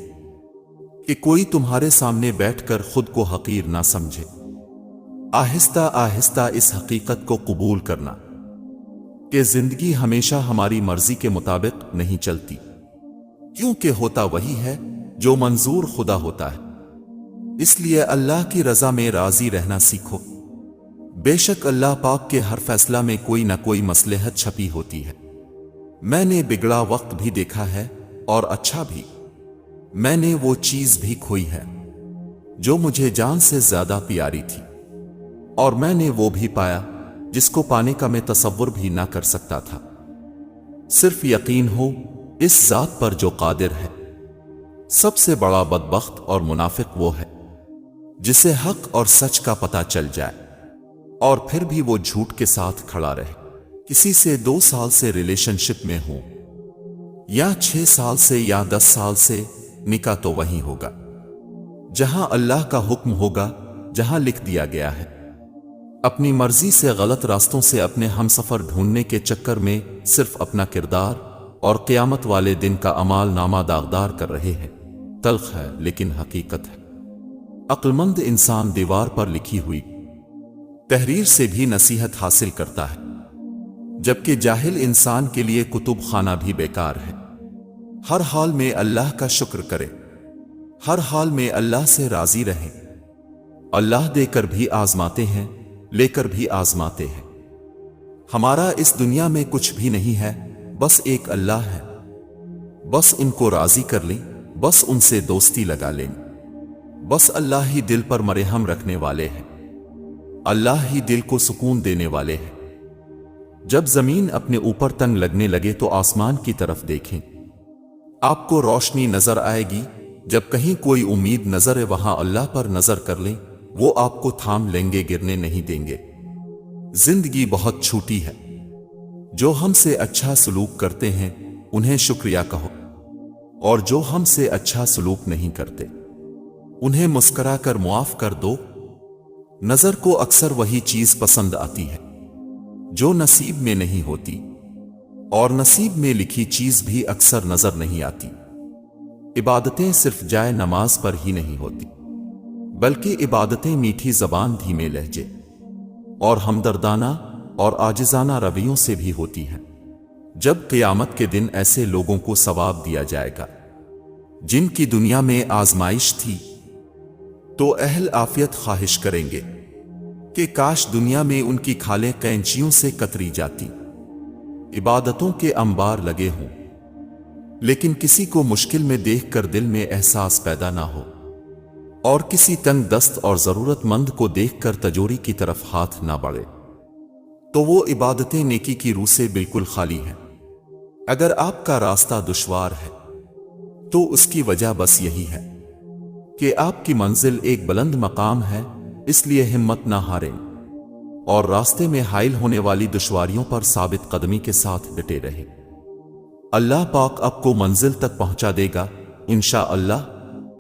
کہ کوئی تمہارے سامنے بیٹھ کر خود کو حقیر نہ سمجھے۔ آہستہ آہستہ اس حقیقت کو قبول کرنا کہ زندگی ہمیشہ ہماری مرضی کے مطابق نہیں چلتی، کیونکہ ہوتا وہی ہے جو منظور خدا ہوتا ہے۔ اس لیے اللہ کی رضا میں راضی رہنا سیکھو۔ بے شک اللہ پاک کے ہر فیصلہ میں کوئی نہ کوئی مصلحت چھپی ہوتی ہے۔ میں نے بگڑا وقت بھی دیکھا ہے اور اچھا بھی۔ میں نے وہ چیز بھی کھوئی ہے جو مجھے جان سے زیادہ پیاری تھی، اور میں نے وہ بھی پایا جس کو پانے کا میں تصور بھی نہ کر سکتا تھا۔ صرف یقین ہو اس ذات پر جو قادر ہے۔ سب سے بڑا بدبخت اور منافق وہ ہے جسے حق اور سچ کا پتہ چل جائے اور پھر بھی وہ جھوٹ کے ساتھ کھڑا رہے۔ کسی سے 2 سال سے ریلیشن شپ میں ہوں یا 6 سال سے یا 10 سال سے، نکاح تو وہیں ہوگا جہاں اللہ کا حکم ہوگا، جہاں لکھ دیا گیا ہے۔ اپنی مرضی سے غلط راستوں سے اپنے ہمسفر ڈھونڈنے کے چکر میں صرف اپنا کردار اور قیامت والے دن کا اعمال نامہ داغدار کر رہے ہیں۔ تلخ ہے لیکن حقیقت ہے۔ عقل مند انسان دیوار پر لکھی ہوئی تحریر سے بھی نصیحت حاصل کرتا ہے، جبکہ جاہل انسان کے لیے کتب خانہ بھی بیکار ہے۔ ہر حال میں اللہ کا شکر کرے، ہر حال میں اللہ سے راضی رہیں۔ اللہ دے کر بھی آزماتے ہیں، لے کر بھی آزماتے ہیں۔ ہمارا اس دنیا میں کچھ بھی نہیں ہے، بس ایک اللہ ہے۔ بس ان کو راضی کر لیں، بس ان سے دوستی لگا لیں۔ بس اللہ ہی دل پر مرہم رکھنے والے ہیں، اللہ ہی دل کو سکون دینے والے ہیں۔ جب زمین اپنے اوپر تنگ لگنے لگے تو آسمان کی طرف دیکھیں، آپ کو روشنی نظر آئے گی۔ جب کہیں کوئی امید نظر ہے وہاں اللہ پر نظر کر لیں، وہ آپ کو تھام لیں گے، گرنے نہیں دیں گے۔ زندگی بہت چھوٹی ہے۔ جو ہم سے اچھا سلوک کرتے ہیں انہیں شکریہ کہو، اور جو ہم سے اچھا سلوک نہیں کرتے انہیں مسکرا کر معاف کر دو۔ نظر کو اکثر وہی چیز پسند آتی ہے جو نصیب میں نہیں ہوتی، اور نصیب میں لکھی چیز بھی اکثر نظر نہیں آتی۔ عبادتیں صرف جائے نماز پر ہی نہیں ہوتی، بلکہ عبادتیں میٹھی زبان، دھیمے لہجے اور ہمدردانہ اور عاجزانہ رویوں سے بھی ہوتی ہیں۔ جب قیامت کے دن ایسے لوگوں کو ثواب دیا جائے گا جن کی دنیا میں آزمائش تھی، تو اہل عافیت خواہش کریں گے کہ کاش دنیا میں ان کی کھالیں قینچیوں سے کتری جاتی، عبادتوں کے انبار لگے ہوں، لیکن کسی کو مشکل میں دیکھ کر دل میں احساس پیدا نہ ہو، اور کسی تنگ دست اور ضرورت مند کو دیکھ کر تجوری کی طرف ہاتھ نہ بڑھے، تو وہ عبادتیں نیکی کی روح سے بالکل خالی ہیں۔ اگر آپ کا راستہ دشوار ہے تو اس کی وجہ بس یہی ہے کہ آپ کی منزل ایک بلند مقام ہے، اس لیے ہمت نہ ہاریں اور راستے میں حائل ہونے والی دشواریوں پر ثابت قدمی کے ساتھ ڈٹے رہیں۔ اللہ پاک آپ کو منزل تک پہنچا دے گا انشاءاللہ۔